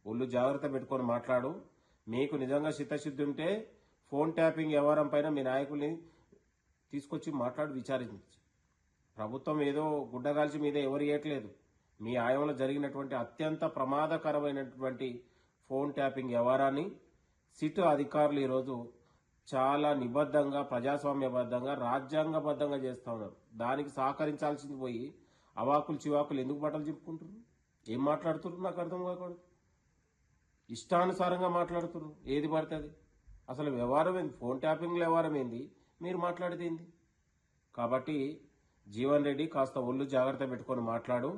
ఒళ్ళు జాగ్రత్త పెట్టుకొని మాట్లాడు. మీకు నిజంగా చిత్తశుద్ధి ఉంటే ఫోన్ ట్యాపింగ్ వ్యవహారం పైన మీ నాయకుల్ని తీసుకొచ్చి మాట్లాడి విచారించు. ప్రభుత్వం ఏదో గుడ్డగాల్చి మీద ఎవరు ఇవ్వట్లేదు. మీ ఆయంలో జరిగినటువంటి అత్యంత ప్రమాదకరమైనటువంటి ఫోన్ ట్యాపింగ్ వ్యవహారాన్ని సిట్ అధికారులు ఈరోజు చాలా నిబద్ధంగా, ప్రజాస్వామ్యబద్ధంగా, రాజ్యాంగబద్ధంగా చేస్తూ ఉన్నారు. దానికి సహకరించాల్సింది పోయి అవాకులు చివాకులు ఎందుకు బట్టలు చెప్పుకుంటున్నారు? ఏం మాట్లాడుతున్నారు నాకు అర్థం కాకూడదు. ఇష్టానుసారంగా మాట్లాడుతున్నారు, ఏది పడుతుంది. అసలు వ్యవహారం ఏంది? ఫోన్ ట్యాపింగ్లో వ్యవహారం ఏంది? మీరు మాట్లాడేది ఏంది? కాబట్టి జీవన్ రెడ్డి కాస్త ఒళ్ళు జాగ్రత్త పెట్టుకొని మాట్లాడు.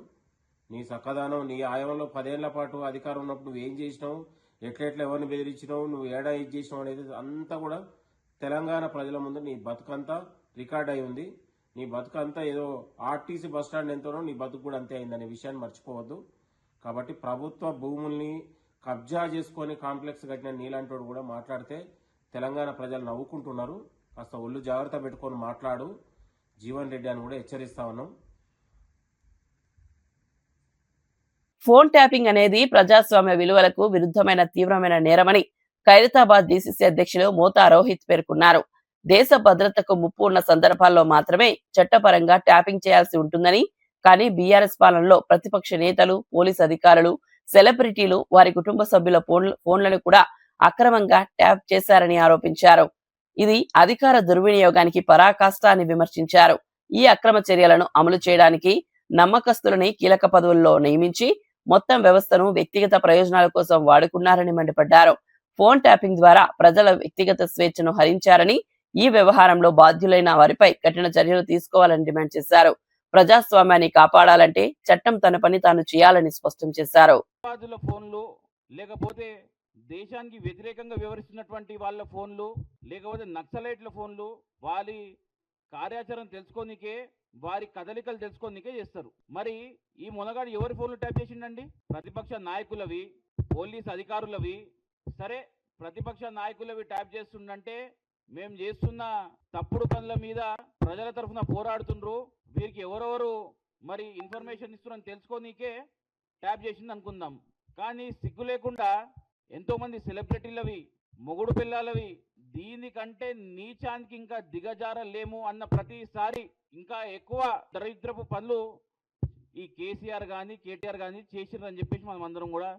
నీ సక్కదానం, నీ ఆయంలో 10 ఏళ్ల పాటు అధికారం ఉన్నప్పుడు నువ్వు ఏం చేసినావు, ఎట్లెట్లా ఎవరిని బెదిరించినావు, నువ్వు ఏడా ఇది చేసినావు అనేది అంతా కూడా తెలంగాణ ప్రజల ముందు నీ బతుకంతా రికార్డ్ అయి ఉంది. నీ బతుకంతా ఏదో ఆర్టీసీ బస్ స్టాండ్ ఎంతనో నీ బతుకు కూడా అంతే అయిందనే విషయాన్ని మర్చిపోవద్దు. కాబట్టి ప్రభుత్వ భూముల్ని కబ్జా చేసుకొని కాంప్లెక్స్ కట్టిన నీలాంటోడు కూడా మాట్లాడితే తెలంగాణ ప్రజలు నవ్వుకుంటున్నారు. కాస్త ఒళ్ళు జాగ్రత్త పెట్టుకొని మాట్లాడు జీవన్ రెడ్డి అని కూడా హెచ్చరిస్తా ఉన్నాం. ఫోన్ ట్యాపింగ్ అనేది ప్రజాస్వామ్య విలువలకు విరుద్ధమైన తీవ్రమైన నేరమని ఖైరతాబాద్ డీసీసీ అధ్యక్షులు మోతా రోహిత్ పేర్కొన్నారు. దేశ భద్రతకు ముప్పు ఉన్న సందర్భాల్లో మాత్రమే చట్టపరంగా ట్యాపింగ్ చేయాల్సి ఉంటుందని, కానీ బీఆర్ఎస్ పాలనలో ప్రతిపక్ష నేతలు, పోలీస్ అధికారులు, సెలబ్రిటీలు వారి కుటుంబ సభ్యుల ఫోన్లను కూడా అక్రమంగా ట్యాప్ చేశారని ఆరోపించారు. ఇది అధికార దుర్వినియోగానికి పరాకాష్ట అని విమర్శించారు. ఈ అక్రమ చర్యలను అమలు చేయడానికి నమ్మకస్తులని కీలక పదవుల్లో నియమించి మొత్తం వ్యవస్థను వ్యక్తిగత ప్రయోజనాల కోసం వాడుకున్నారని మండిపడ్డారు. ఫోన్ ట్యాపింగ్ ద్వారా ప్రజల వ్యక్తిగత స్వేచ్ఛను హరించారని, ఈ వ్యవహారంలో బాధ్యులైన వారిపై కఠిన చర్యలు తీసుకోవాలని డిమాండ్ చేశారు. ప్రజాస్వామ్యాన్ని కాపాడాలంటే చట్టం తన పని తాను చేయాలని స్పష్టం చేశారు. ఫోన్లు లేకపోతే దేశానికి వ్యతిరేకంగా వివరిస్తున్నటువంటి వాళ్ళ ఫోన్లు లేకపోతే నక్సలైట్ల ఫోన్లు వారి కార్యాచరణ తెలుసుకోనికే, వారి కదలికలు తెలుసుకోనికే చేస్తారు. మరి ఈ మొనగాడు ఎవరి ఫోన్లు ట్యాప్ చేసిండండి? ప్రతిపక్ష నాయకులవి, పోలీస్ అధికారులవి. సరే, ప్రతిపక్ష నాయకులవి ట్యాప్ చేస్తుండంటే మేము చేస్తున్న తప్పుడు పనుల మీద ప్రజల తరఫున పోరాడుతుండ్రు, వీరికి ఎవరెవరు మరి ఇన్ఫర్మేషన్ ఇస్తున్నారని తెలుసుకోనికే ట్యాప్ చేసింది అనుకుందాం. కానీ సిగ్గు లేకుండా ఎంతో మంది సెలబ్రిటీలవి, మొగుడు పిల్లలవి, దీనికంటే నీచానికి ఇంకా దిగజారలేము అన్న ప్రతిసారి ఇంకా ఎక్కువ దరిద్రపు పనులు ఈ కేసీఆర్ కానీ కేటీఆర్ కానీ చేసిరని చెప్పేసి మనం అందరం కూడా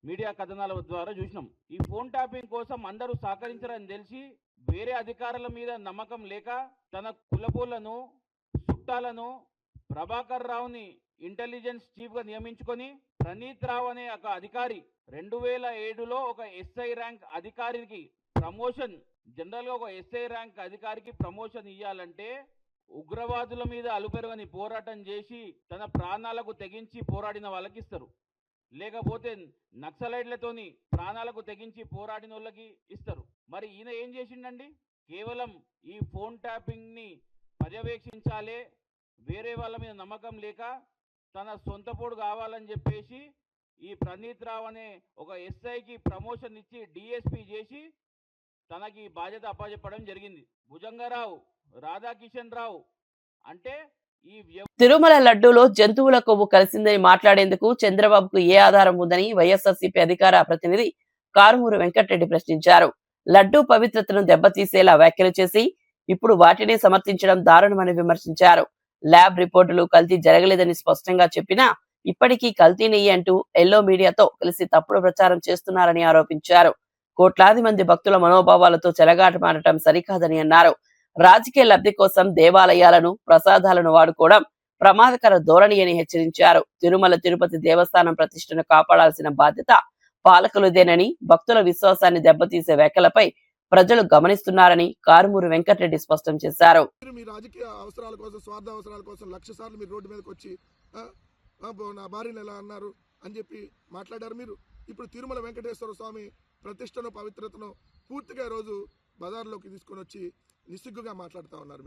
మీడియా కథనాల ద్వారా చూసినాం. ఈ ఫోన్ ట్యాపింగ్ కోసం అందరూ సహకరించారని తెలిసి వేరే అధికారుల మీద నమ్మకం లేక తన కులపోళ్లను, చుట్టాలను ప్రభాకర్ రావుని ఇంటెలిజెన్స్ చీఫ్ గా నియమించుకొని ప్రణీత్ రావు అనే ఒక అధికారి 2007లో ఒక ఎస్ఐ ర్యాంక్ అధికారికి ప్రమోషన్, జనరల్ గా ఒక ఎస్ఐ ర్యాంక్ అధికారికి ప్రమోషన్ ఇవ్వాలంటే ఉగ్రవాదుల మీద అలుపెరగని పోరాటం చేసి తన ప్రాణాలకు తెగించి పోరాడిన వాళ్ళకి ఇస్తారు, లేకపోతే నక్సలైట్లతోని ప్రాణాలకు తెగించి పోరాడిన వాళ్ళకి ఇస్తారు. మరి ఈయన ఏం చేసిండండి? కేవలం ఈ ఫోన్ ట్యాపింగ్ ని పర్యవేక్షించాలే, వేరే వాళ్ళ మీద నమ్మకం లేక తన సొంత పోడు కావాలని చెప్పేసి ఈ ప్రణీత్ రావు అనే ఒక ఎస్ఐకి ప్రమోషన్ ఇచ్చి డిఎస్పీ చేసి తనకి బాధ్యత అప్పచెప్పడం జరిగింది. భుజంగరావు, రాధాకిషన్ రావు అంటే ఈ తిరుమల లడ్డూలో జంతువుల కొవ్వు కలిసిందని మాట్లాడేందుకు చంద్రబాబుకు ఏ ఆధారం ఉందని వైఎస్ఆర్సీపీ అధికార ప్రతినిధి కారుమూరు వెంకటరెడ్డి ప్రశ్నించారు. లడ్డూ పవిత్రతను దెబ్బతీసేలా వ్యాఖ్యలు చేసి ఇప్పుడు వాటిని సమర్థించడం దారుణమని విమర్శించారు. ల్యాబ్ రిపోర్టులు కల్తీ జరగలేదని స్పష్టంగా చెప్పినా ఇప్పటికీ కల్తీ నెయ్యి అంటూ ఎల్లో మీడియాతో కలిసి తప్పుడు ప్రచారం చేస్తున్నారని ఆరోపించారు. కోట్లాది మంది భక్తుల మనోభావాలతో చెలగాటమాడటం సరికాదని అన్నారు. రాజకీయ లబ్ధి కోసం దేవాలయాలను, ప్రసాదాలను వాడుకోవడం ప్రమాదకర ధోరణి అని హెచ్చరించారు. తిరుమల తిరుపతి దేవస్థానం ప్రతిష్టను కాపాడాల్సిన బాధ్యత పాలకులదేనని, భక్తుల విశ్వాసాన్ని దెబ్బతీసే వ్యాఖ్యలపై ప్రజలు గమనిస్తున్నారని కారుమూరు వెంకటరెడ్డి స్పష్టం చేశారు. మీ రాజకీయ అవసరాల కోసం, స్వార్థ అవసరాల కోసం 1,00,000 సార్లు మీరు రోడ్డు మీదకి వచ్చి నా భార్యను ఎలా అన్నారు అని చెప్పి మాట్లాడారు. మీరు ఇప్పుడు తిరుమల వెంకటేశ్వర స్వామి ప్రతిష్టను, పవిత్రతను పూర్తిగా ఈరోజు బజార్లోకి తీసుకొని వచ్చి నిస్సిగ్గుగా మాట్లాడుతూ ఉన్నారు.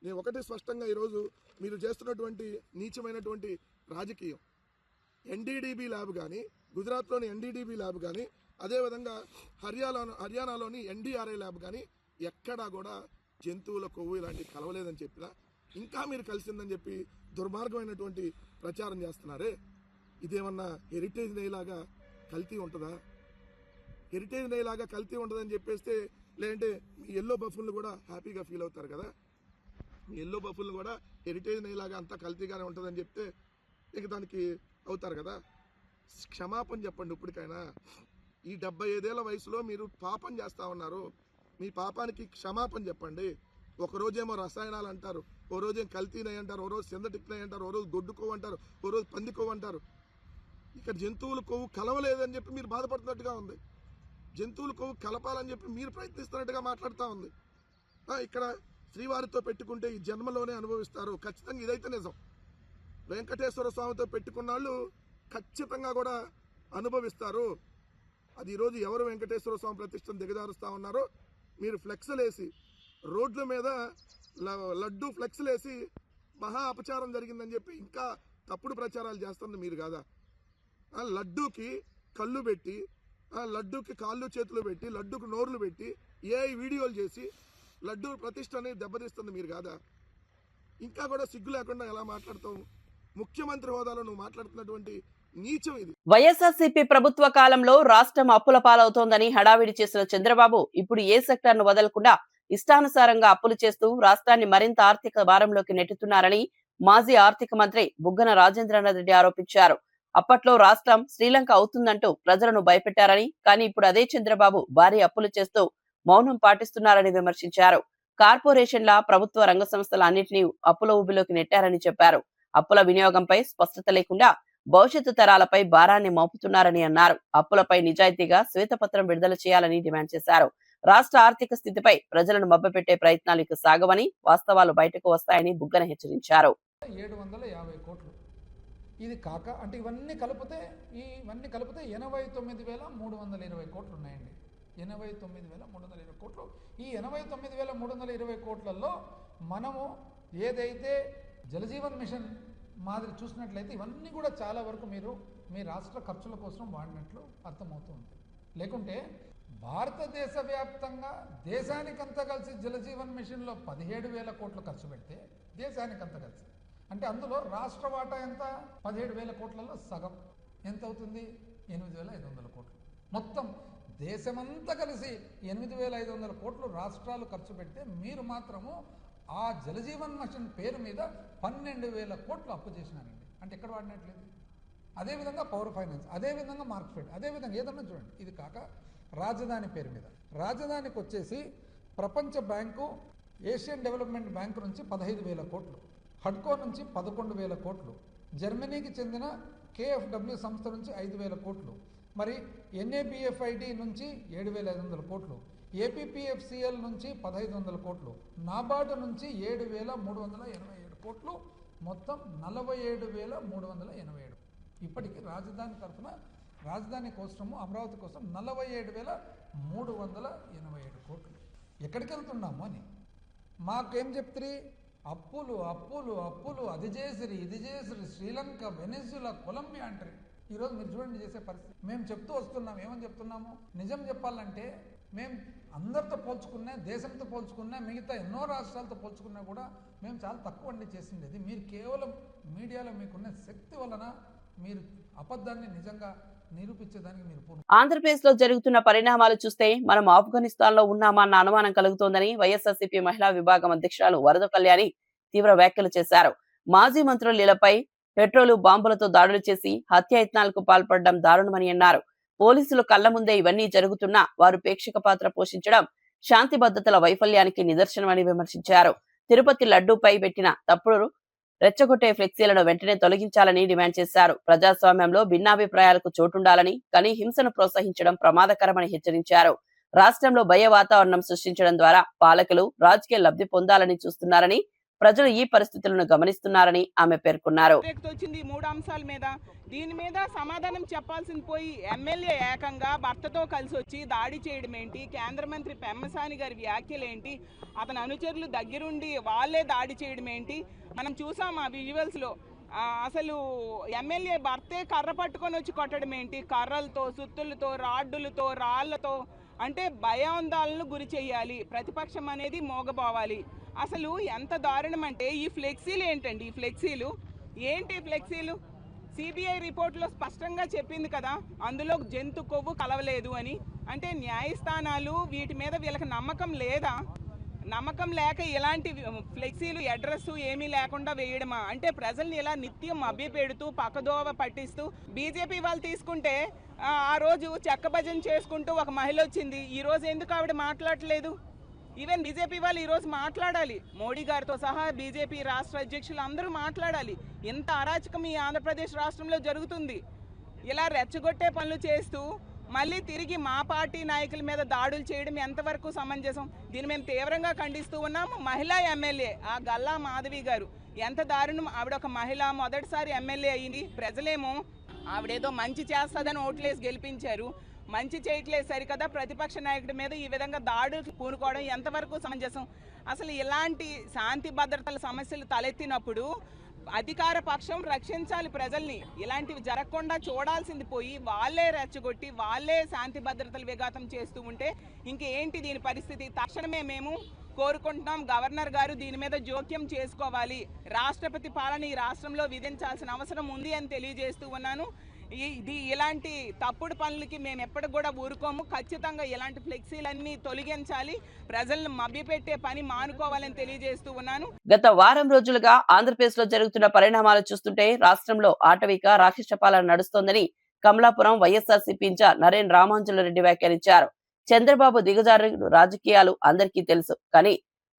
నేను ఒకటి స్పష్టంగా ఈరోజు మీరు చేస్తున్నటువంటి నీచమైనటువంటి రాజకీయం, ఎన్డీడీబీ ల్యాబ్ కానీ, గుజరాత్లోని ఎన్డీడీబీ ల్యాబ్ కానీ, అదేవిధంగా హర్యానాలోని ఎన్డీఆర్ఐ ల్యాబ్ కానీ ఎక్కడా కూడా జంతువుల కొవ్వు ఇలాంటివి కలవలేదని చెప్పినా ఇంకా మీరు కలిసిందని చెప్పి దుర్మార్గమైనటువంటి ప్రచారం చేస్తున్నారే. ఇదేమన్నా హెరిటేజ్ నెయ్యిలాగా కల్తీ ఉంటుందా? హెరిటేజ్ నెయ్యిలాగా కల్తీ ఉంటుందని చెప్పేస్తే, లేదంటే మీ ఎల్లో బఫుల్ని కూడా హ్యాపీగా ఫీల్ అవుతారు కదా. మీ ఎల్లో బఫుల్ని కూడా హెరిటేజ్ నెయ్యిలాగా అంతా కల్తీగానే ఉంటుందని చెప్తే ఇక దానికి అవుతారు కదా. క్షమాపణ చెప్పండి ఇప్పటికైనా. ఈ 75 ఏళ్ల వయసులో మీరు పాపం చేస్తూ ఉన్నారు. మీ పాపానికి క్షమాపణ చెప్పండి. ఒకరోజేమో రసాయనాలు అంటారు, ఓ రోజేమో కల్తీ నెయ్యి అంటారు, ఓ రోజు సింథటిక్ నెయ్యి అంటారు, ఓ రోజు గొడ్డు కొవ్వు అంటారు, ఓ రోజు పంది కొవ్వు అంటారు. ఇక్కడ జంతువుల కొవ్వు కలవలేదని చెప్పి మీరు బాధపడుతున్నట్టుగా ఉంది. జంతువుల కొవ్వు కలపాలని చెప్పి మీరు ప్రయత్నిస్తున్నట్టుగా మాట్లాడుతూ ఉంది. ఇక్కడ శ్రీవారితో పెట్టుకుంటే ఈ జన్మలోనే అనుభవిస్తారు. ఖచ్చితంగా ఇదైతే నిజం. వెంకటేశ్వర స్వామితో పెట్టుకున్న వాళ్ళు ఖచ్చితంగా కూడా అనుభవిస్తారు. అది ఈరోజు ఎవరు వెంకటేశ్వర స్వామి ప్రతిష్టను దిగజారుస్తూ ఉన్నారో, మీరు ఫ్లెక్స్లు వేసి రోడ్ల మీద లడ్డూ ఫ్లెక్స్లు వేసి మహా అపచారం జరిగిందని చెప్పి ఇంకా తప్పుడు ప్రచారాలు చేస్తుంది మీరు కాదా? లడ్డూకి కళ్ళు పెట్టి, లడ్డూకి కాళ్ళు చేతులు పెట్టి, లడ్డూకి నోర్లు పెట్టి ఏఐ వీడియోలు చేసి లడ్డూ ప్రతిష్టని దెబ్బతీస్తుంది మీరు కాదా? ఇంకా కూడా సిగ్గు లేకుండా ఎలా మాట్లాడతావు? ముఖ్యమంత్రి హోదాలో నువ్వు మాట్లాడుతున్నటువంటి నీచం ఇది. వైఎస్ఆర్సీపీ ప్రభుత్వ కాలంలో రాష్ట్రం అప్పుల పాలవుతోందని హడావిడి చేసిన చంద్రబాబు ఇప్పుడు ఏ సెక్టార్ను వదలకుండా ఇష్టానుసారంగా అప్పులు చేస్తూ రాష్ట్రాన్ని మరింత ఆర్థిక భారంలోకి నెట్టుతున్నారని మాజీ ఆర్థిక మంత్రి బుగ్గన రాజేంద్రనాథ్ రెడ్డి ఆరోపించారు. అప్పట్లో రాష్ట్రం శ్రీలంక అవుతుందంటూ ప్రజలను భయపెట్టారని, కానీ ఇప్పుడు అదే చంద్రబాబు భారీ అప్పులు చేస్తూ మౌనం పాటిస్తున్నారని విమర్శించారు. కార్పొరేషన్ల ప్రభుత్వ రంగ సంస్థల అన్నింటినీ అప్పుల ఊబిలోకి నెట్టారని చెప్పారు. అప్పుల వినియోగంపై స్పష్టత లేకుండా భవిష్యత్తు తరాలపై భారాన్ని మోపుతున్నారని అన్నారు. అప్పులపై నిజాయితీగా శ్వేతపత్రం విడుదల చేయాలని డిమాండ్ చేశారు. రాష్ట్ర ఆర్థిక స్థితిపై ప్రజలను మభ్యపెట్టే ప్రయత్నాలు ఇక సాగవని, వాస్తవాలు బయటకు వస్తాయని బుగ్గన హెచ్చరించారు. 750 కోట్లు ఇది కాక అంటే ఇవన్నీ కలిపితే 89,320 కోట్లు ఉన్నాయండి. 89,320 కోట్లు. ఈ 89,320 కోట్లలో మనము ఏదైతే జలజీవన్ మిషన్ మాదిరి చూసినట్లయితే ఇవన్నీ కూడా చాలా వరకు మీరు మీ రాష్ట్ర ఖర్చుల కోసం వాడినట్లు అర్థమవుతుంది. లేకుంటే భారతదేశ వ్యాప్తంగా దేశానికంతా కలిసి జలజీవన్ మిషన్లో 17,000 కోట్లు ఖర్చు పెడితే దేశానికంతా కలిసి అంటే అందులో రాష్ట్ర వాటా ఎంత? 17,000 కోట్లలో సగం ఎంత అవుతుంది? 8,500 కోట్లు. మొత్తం దేశమంతా కలిసి 8,500 కోట్లు రాష్ట్రాలు ఖర్చు పెడితే మీరు మాత్రము ఆ జలజీవన్ మిషన్ పేరు మీద 12,000 కోట్లు అప్పు చేసినారండి. అంటే ఎక్కడ వాడినట్లేదు? అదేవిధంగా పవర్ ఫైనాన్స్, అదేవిధంగా మార్క్ఫెడ్, అదేవిధంగా ఏదన్నా చూడండి. ఇది కాక రాజధాని పేరు మీద రాజధానికి వచ్చేసి ప్రపంచ బ్యాంకు, ఏషియన్ డెవలప్మెంట్ బ్యాంకు నుంచి 15,000 కోట్లు, హడ్కో నుంచి 11,000 కోట్లు, జర్మనీకి చెందిన KFW సంస్థ నుంచి 5,000 కోట్లు, మరి NABFID నుంచి 7,500 కోట్లు, APPFCL నుంచి 1,500 కోట్లు, నాబార్డు నుంచి 7,387 కోట్లు, మొత్తం 47,387. ఇప్పటికీ రాజధాని తరఫున రాజధాని కోసము అమరావతి కోసం 47,387 కోట్లు. ఎక్కడికి వెళ్తున్నాము అని మాకేం చెప్తారు? అప్పులు అప్పులు అప్పులు, అది చేసిరి ఇది చేసిరి, శ్రీలంక, వెనిజులా, కొలంబియా అంటారు. ఈరోజు మీరు చూడండి చేసే పరిస్థితి. మేము చెప్తూ వస్తున్నాం. ఏమని చెప్తున్నాము? నిజం చెప్పాలంటే మేము అందరితో పోల్చుకున్నా, దేశంతో పోల్చుకున్నా, మిగతా ఎన్నో రాష్ట్రాలతో పోల్చుకున్నా కూడా మేము చాలా తక్కువ అండి చేసిండేది. మీరు కేవలం మీడియాలో మీకున్న శక్తి వలన మీరు అబద్ధాన్ని నిజంగా నిరూపించేదానికి మీరు ఆంధ్రప్రదేశ్ లో జరుగుతున్న పరిణామాలు చూస్తే మనం ఆఫ్ఘనిస్తాన్ లో ఉన్నామా అన్న అనుమానం కలుగుతోందని వైఎస్ఆర్సీపీ మహిళా విభాగం అధ్యక్షురాలు వరద కళ్యాణి తీవ్ర వ్యాఖ్యలు చేశారు. మాజీ మంత్రులు ఇళ్లపై పెట్రోలు, బాంబులతో దాడులు చేసి హత్యాయత్నాలకు పాల్పడడం దారుణమని అన్నారు. పోలీసులు కళ్ల ముందే ఇవన్నీ జరుగుతున్నా వారు ప్రేక్షక పాత్ర పోషించడం శాంతి భద్రతల వైఫల్యానికి నిదర్శనమని విమర్శించారు. తిరుపతి లడ్డూపై పెట్టిన తప్పుడు రెచ్చగొట్టే ఫ్లెక్సీలను వెంటనే తొలగించాలని డిమాండ్ చేశారు. ప్రజాస్వామ్యంలో భిన్నాభిప్రాయాలకు చోటుండాలని, కానీ హింసను ప్రోత్సహించడం ప్రమాదకరమని హెచ్చరించారు. రాష్ట్రంలో భయ వాతావరణం సృష్టించడం ద్వారా పాలకులు రాజకీయ లబ్ధి పొందాలని చూస్తున్నారని, ప్రజలు ఈ పరిస్థితులను గమనిస్తున్నారని ఆమె పేర్కొన్నారు. వచ్చింది 3 అంశాల మీద. దీని మీద సమాధానం చెప్పాల్సింది పోయి ఎమ్మెల్యే ఏకంగా భర్తతో కలిసి వచ్చి దాడి చేయడం ఏంటి? కేంద్ర మంత్రి పెమ్మసాని గారి వ్యాఖ్యలు ఏంటి? అతని అనుచరులు దగ్గరుండి వాళ్ళే దాడి చేయడం ఏంటి? మనం చూసాం ఆ విజువల్స్లో. అసలు ఎమ్మెల్యే భర్తే కర్ర పట్టుకొని వచ్చి కొట్టడం ఏంటి? కర్రలతో, సుత్తులతో, రాడ్డులతో, రాళ్లతో. అంటే భయాందోళనలు గురి చేయాలి. ప్రతిపక్షం అనేది మోగబోవాలి. అసలు ఎంత దారుణం అంటే ఈ ఫ్లెక్సీలు ఏంటండి? ఈ ఫ్లెక్సీలు ఏంటి? ఫ్లెక్సీలు సిబిఐ రిపోర్ట్లో స్పష్టంగా చెప్పింది కదా, అందులో జంతు కొవ్వు కలవలేదు అని. అంటే న్యాయస్థానాలు వీటి మీద వీళ్ళకి నమ్మకం లేదా? నమ్మకం లేక ఇలాంటి ఫ్లెక్సీలు అడ్రస్ ఏమీ లేకుండా వేయడమా? అంటే ప్రజల్ని ఇలా నిత్యం అభ్యపెడుతూ పక్కదోవ పట్టిస్తూ. బీజేపీ వాళ్ళు తీసుకుంటే ఆ రోజు చెక్క భజన చేసుకుంటూ ఒక మహిళ వచ్చింది. ఈ రోజు ఎందుకు ఆవిడ మాట్లాడలేదు? ఈవెన్ బీజేపీ వాళ్ళు ఈరోజు మాట్లాడాలి. మోడీ గారితో సహా బీజేపీ రాష్ట్ర అధ్యక్షులు అందరూ మాట్లాడాలి. ఎంత అరాచకం ఈ ఆంధ్రప్రదేశ్ రాష్ట్రంలో జరుగుతుంది. ఇలా రెచ్చగొట్టే పనులు చేస్తూ మళ్ళీ తిరిగి మా పార్టీ నాయకుల మీద దాడులు చేయడం ఎంతవరకు సమంజసం? దీన్ని మేము తీవ్రంగా ఖండిస్తూ ఉన్నాము. మహిళా ఎమ్మెల్యే ఆ గల్లా మాధవి గారు ఎంత దారుణం. ఆవిడ ఒక మహిళ, మొదటిసారి ఎమ్మెల్యే అయ్యింది. ప్రజలేమో ఆవిడేదో మంచి చేస్తుందని ఓట్లేసి గెలిపించారు. మంచి చేయట్లేదు సరికదా, ప్రతిపక్ష నాయకుడి మీద ఈ విధంగా దాడులు పూనుకోవడం ఎంతవరకు సమంజసం? అసలు ఇలాంటి శాంతి భద్రతల సమస్యలు తలెత్తినప్పుడు అధికార పక్షం రక్షించాలి ప్రజల్ని. ఇలాంటివి జరగకుండా చూడాల్సింది పోయి వాళ్ళే రెచ్చగొట్టి వాళ్ళే శాంతి భద్రతలు విఘాతం చేస్తూ ఉంటే ఇంకేంటి దీని పరిస్థితి? తక్షణమే మేము కోరుకుంటున్నాం, గవర్నర్ గారు దీని మీద జోక్యం చేసుకోవాలి, రాష్ట్రపతి పాలన ఈ రాష్ట్రంలో విధించాల్సిన అవసరం ఉంది అని తెలియజేస్తూ ఉన్నాను. ఇలాంటి తప్పుడు పనులకి మేము ఎప్పటికి కూడా ఊరుకోము. ఖచ్చితంగా ఇలాంటి ఫ్లెక్సీలన్నీ తొలగించాలి, ప్రజలను మభ్యపెట్టే పని మానుకోవాలని తెలియజేస్తూ ఉన్నాను. గత వారం రోజులుగా ఆంధ్రప్రదేశ్ లో జరుగుతున్న పరిణామాలు చూస్తుంటే రాష్ట్రంలో ఆటవిక రాక్షస పాలన నడుస్తోందని కమలాపురం వైఎస్ఆర్సీపీ ఇన్ఛార్జ్ నరేన్ రామాంజులరెడ్డి వ్యాఖ్యానించారు. చంద్రబాబు దిగజారు రాజకీయాలు అందరికీ తెలుసు, కానీ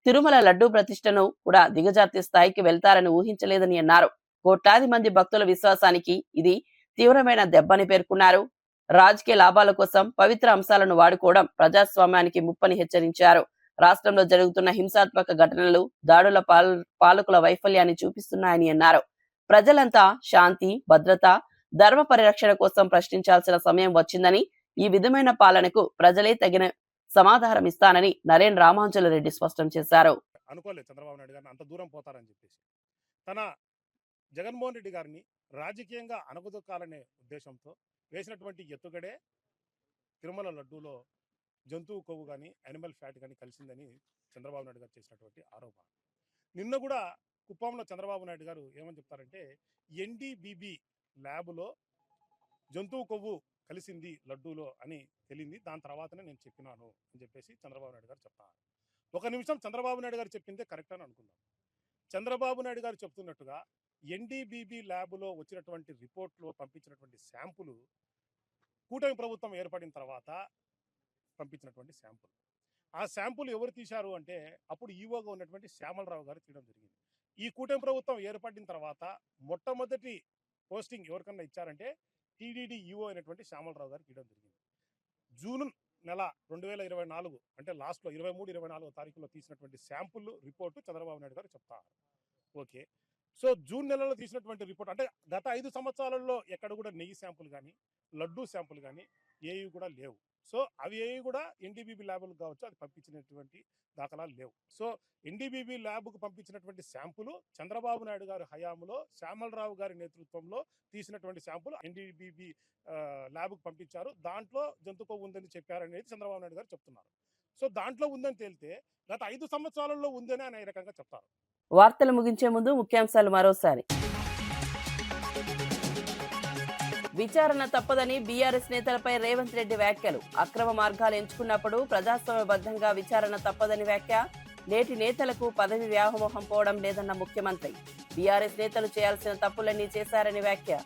తిరుమల లడ్డూ ప్రతిష్టను కూడా దిగజార్తి స్థాయికి వెళ్తారని ఊహించలేదని అన్నారు. కోట్లాది మంది భక్తుల విశ్వాసానికి ఇది తీవ్రమైన దెబ్బని పేర్కొన్నారు. రాజకీయ లాభాల కోసం పవిత్ర అంశాలను వాడుకోవడం ప్రజాస్వామ్యానికి ముప్పని హెచ్చరించారు. రాష్ట్రంలో జరుగుతున్న హింసాత్మక ఘటనలు దాడుల పాలకుల వైఫల్యాన్ని చూపిస్తున్నాయని అన్నారు. ప్రజలంతా శాంతి, భద్రత, ధర్మ పరిరక్షణ కోసం ప్రశ్నించాల్సిన సమయం వచ్చిందని, ఈ విధమైన పాలనకు ప్రజలే తగిన సమాధానం ఇస్తానని నరేన్ రామాంజులరెడ్డి స్పష్టం చేశారు. అనుకోలేదు చంద్రబాబు నాయుడు గారిని అంత దూరం పోతారని చెప్పేసి. తన జగన్మోహన్ రెడ్డి గారిని రాజకీయంగా అణగదొక్కాలనే ఉద్దేశంతో వేసినటువంటి ఎత్తుగడే తిరుమల లడ్డూలో జంతువు కొవ్వు కానీ యానిమల్ ఫ్యాట్ కానీ కలిసిందని చంద్రబాబు నాయుడు గారు చేసినటువంటి ఆరోపణ. నిన్న కూడా కుప్పంలో చంద్రబాబు నాయుడు గారు ఏమని చెప్తారంటే ఎన్డీబీబీ ల్యాబ్లో జంతువు కొవ్వు కలిసింది లడ్డూలో అని తెలియంది, దాని తర్వాతనే నేను చెప్పినాను అని చెప్పేసి చంద్రబాబు నాయుడు గారు చెప్తారు. ఒక నిమిషం చంద్రబాబు నాయుడు గారు చెప్పిందే కరెక్ట్ అని అనుకుందాం. చంద్రబాబు నాయుడు గారు చెప్తున్నట్టుగా ఎన్డీబీబీ ల్యాబ్లో వచ్చినటువంటి రిపోర్ట్లో పంపించినటువంటి శాంపుల్ కూటమి ప్రభుత్వం ఏర్పడిన తర్వాత పంపించినటువంటి శాంపుల్. ఆ శాంపుల్ ఎవరు తీశారు అంటే అప్పుడు ఈవోగా ఉన్నటువంటి శ్యామలరావు గారు తీయడం జరిగింది. ఈ కూటమి ప్రభుత్వం ఏర్పడిన తర్వాత మొట్టమొదటి పోస్టింగ్ ఎవరికన్నా ఇచ్చారంటే టీడీడీ ఈవో అయినటువంటి శ్యామలరావు గారు తీయడం జరిగింది. జూన్ నెల 2024 అంటే లాస్ట్లో 23-24 తారీఖులో తీసినటువంటి శాంపుల్ రిపోర్టు చంద్రబాబు నాయుడు గారు చెప్తారు. ఓకే, సో జూన్ నెలలో తీసినటువంటి రిపోర్ట్ అంటే గత 5 సంవత్సరాలలో ఎక్కడ కూడా నెయ్యి శాంపుల్ కానీ లడ్డూ శాంపుల్ కానీ ఏవి కూడా లేవు. సో అవి ఏవి కూడా ఎన్డీబీబీ ల్యాబ్లకు కావచ్చు, అది పంపించినటువంటి దాఖలాలు లేవు. సో ఎన్డీబీబీ ల్యాబ్కు పంపించినటువంటి శాంపుల్ చంద్రబాబు నాయుడు గారి హయాంలో శ్యామలరావు గారి నేతృత్వంలో తీసినటువంటి శాంపుల్ ఎన్డీబీబీ ల్యాబ్కు పంపించారు. దాంట్లో జంతువు ఉందని చెప్పారనేది చంద్రబాబు నాయుడు గారు చెప్తున్నారు. సో దాంట్లో ఉందని తేలితే గత 5 సంవత్సరాలలో ఉందని ఆయన ఈ రకంగా చెప్తారు. వార్తలు ముగించే ముందు ముఖ్యాంశాలు మరోసారి. విచారణ తప్పదని బీఆర్ఎస్ నేతలపై రేవంత్ రెడ్డి వ్యాఖ్యలు. అక్రమ మార్గాలు ఎంచుకున్నప్పుడు ప్రజాస్వామ్యబద్ధంగా విచారణ తప్పదని వ్యాఖ్య. నేటి నేతలకు పదవి వ్యామోహం పోవడం లేదన్న ముఖ్యమంత్రి. బీఆర్ఎస్ నేతలు చేయాల్సిన తప్పులన్నీ చేశారని వ్యాఖ్య.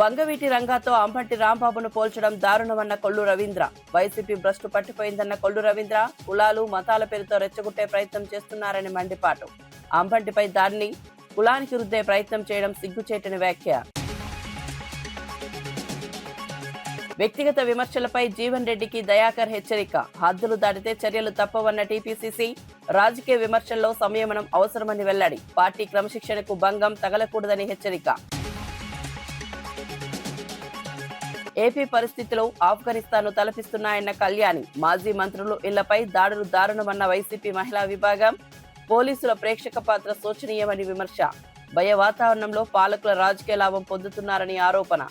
వంగవీటి రంగాతో అంబటి రాంబాబును పోల్చడం దారుణమన్న కొల్లు రవీంద్ర. వైసీపీ భ్రష్టు పట్టిపోయిందన్న కొల్లు రవీంద్ర. కులాలు మతాల పేరుతో రెచ్చగొట్టే ప్రయత్నం చేస్తున్నారని మండిపాటు. అంబటిపై దాడిని కులానికి రుద్దే ప్రయత్నం చేయడం సిగ్గుచేటని వ్యాఖ్య. వ్యక్తిగత విమర్శలపై జీవన్ రెడ్డికి దయాకర్ హెచ్చరిక. హద్దులు దాటితే చర్యలు తప్పవన్న టీపీసీసీ. రాజకీయ విమర్శల్లో సంయమనం అవసరమని వెల్లడి. పార్టీ క్రమశిక్షణకు భంగం తగలకూడదని హెచ్చరిక. ఏపీ పరిస్థితిలో ఆఫ్ఘనిస్తాన్ను తలపిస్తున్నాయన్న కళ్యాణి. మాజీ మంత్రులు ఇళ్లపై దాడులు దారుణమన్న వైసీపీ మహిళా విభాగం. పోలీసుల ప్రేక్షక పాత్ర శోచనీయమని విమర్శ. భయ వాతావరణంలో పాలకుల రాజకీయ లాభం పొందుతున్నారని ఆరోపణ.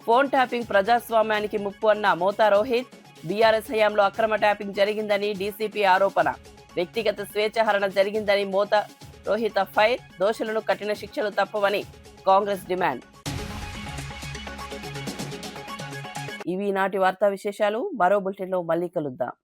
ఫోన్ ట్యాపింగ్ ప్రజాస్వామ్యానికి ముప్పు అన్న మోతా రోహిత్. బీఆర్ఎస్ హయాంలో అక్రమ ట్యాపింగ్ జరిగిందని డీసీపీ ఆరోపణ. వ్యక్తిగత స్వేచ్ఛహరణ జరిగిందని మోతా రోహిత్ ఫైర్. దోషులను కఠిన శిక్షలు తప్పవని కాంగ్రెస్ డిమాండ్. ఇవి నాటి వార్తా విశేషాలు. మరో బులెటిన్లో మళ్ళీ కలుద్దాం.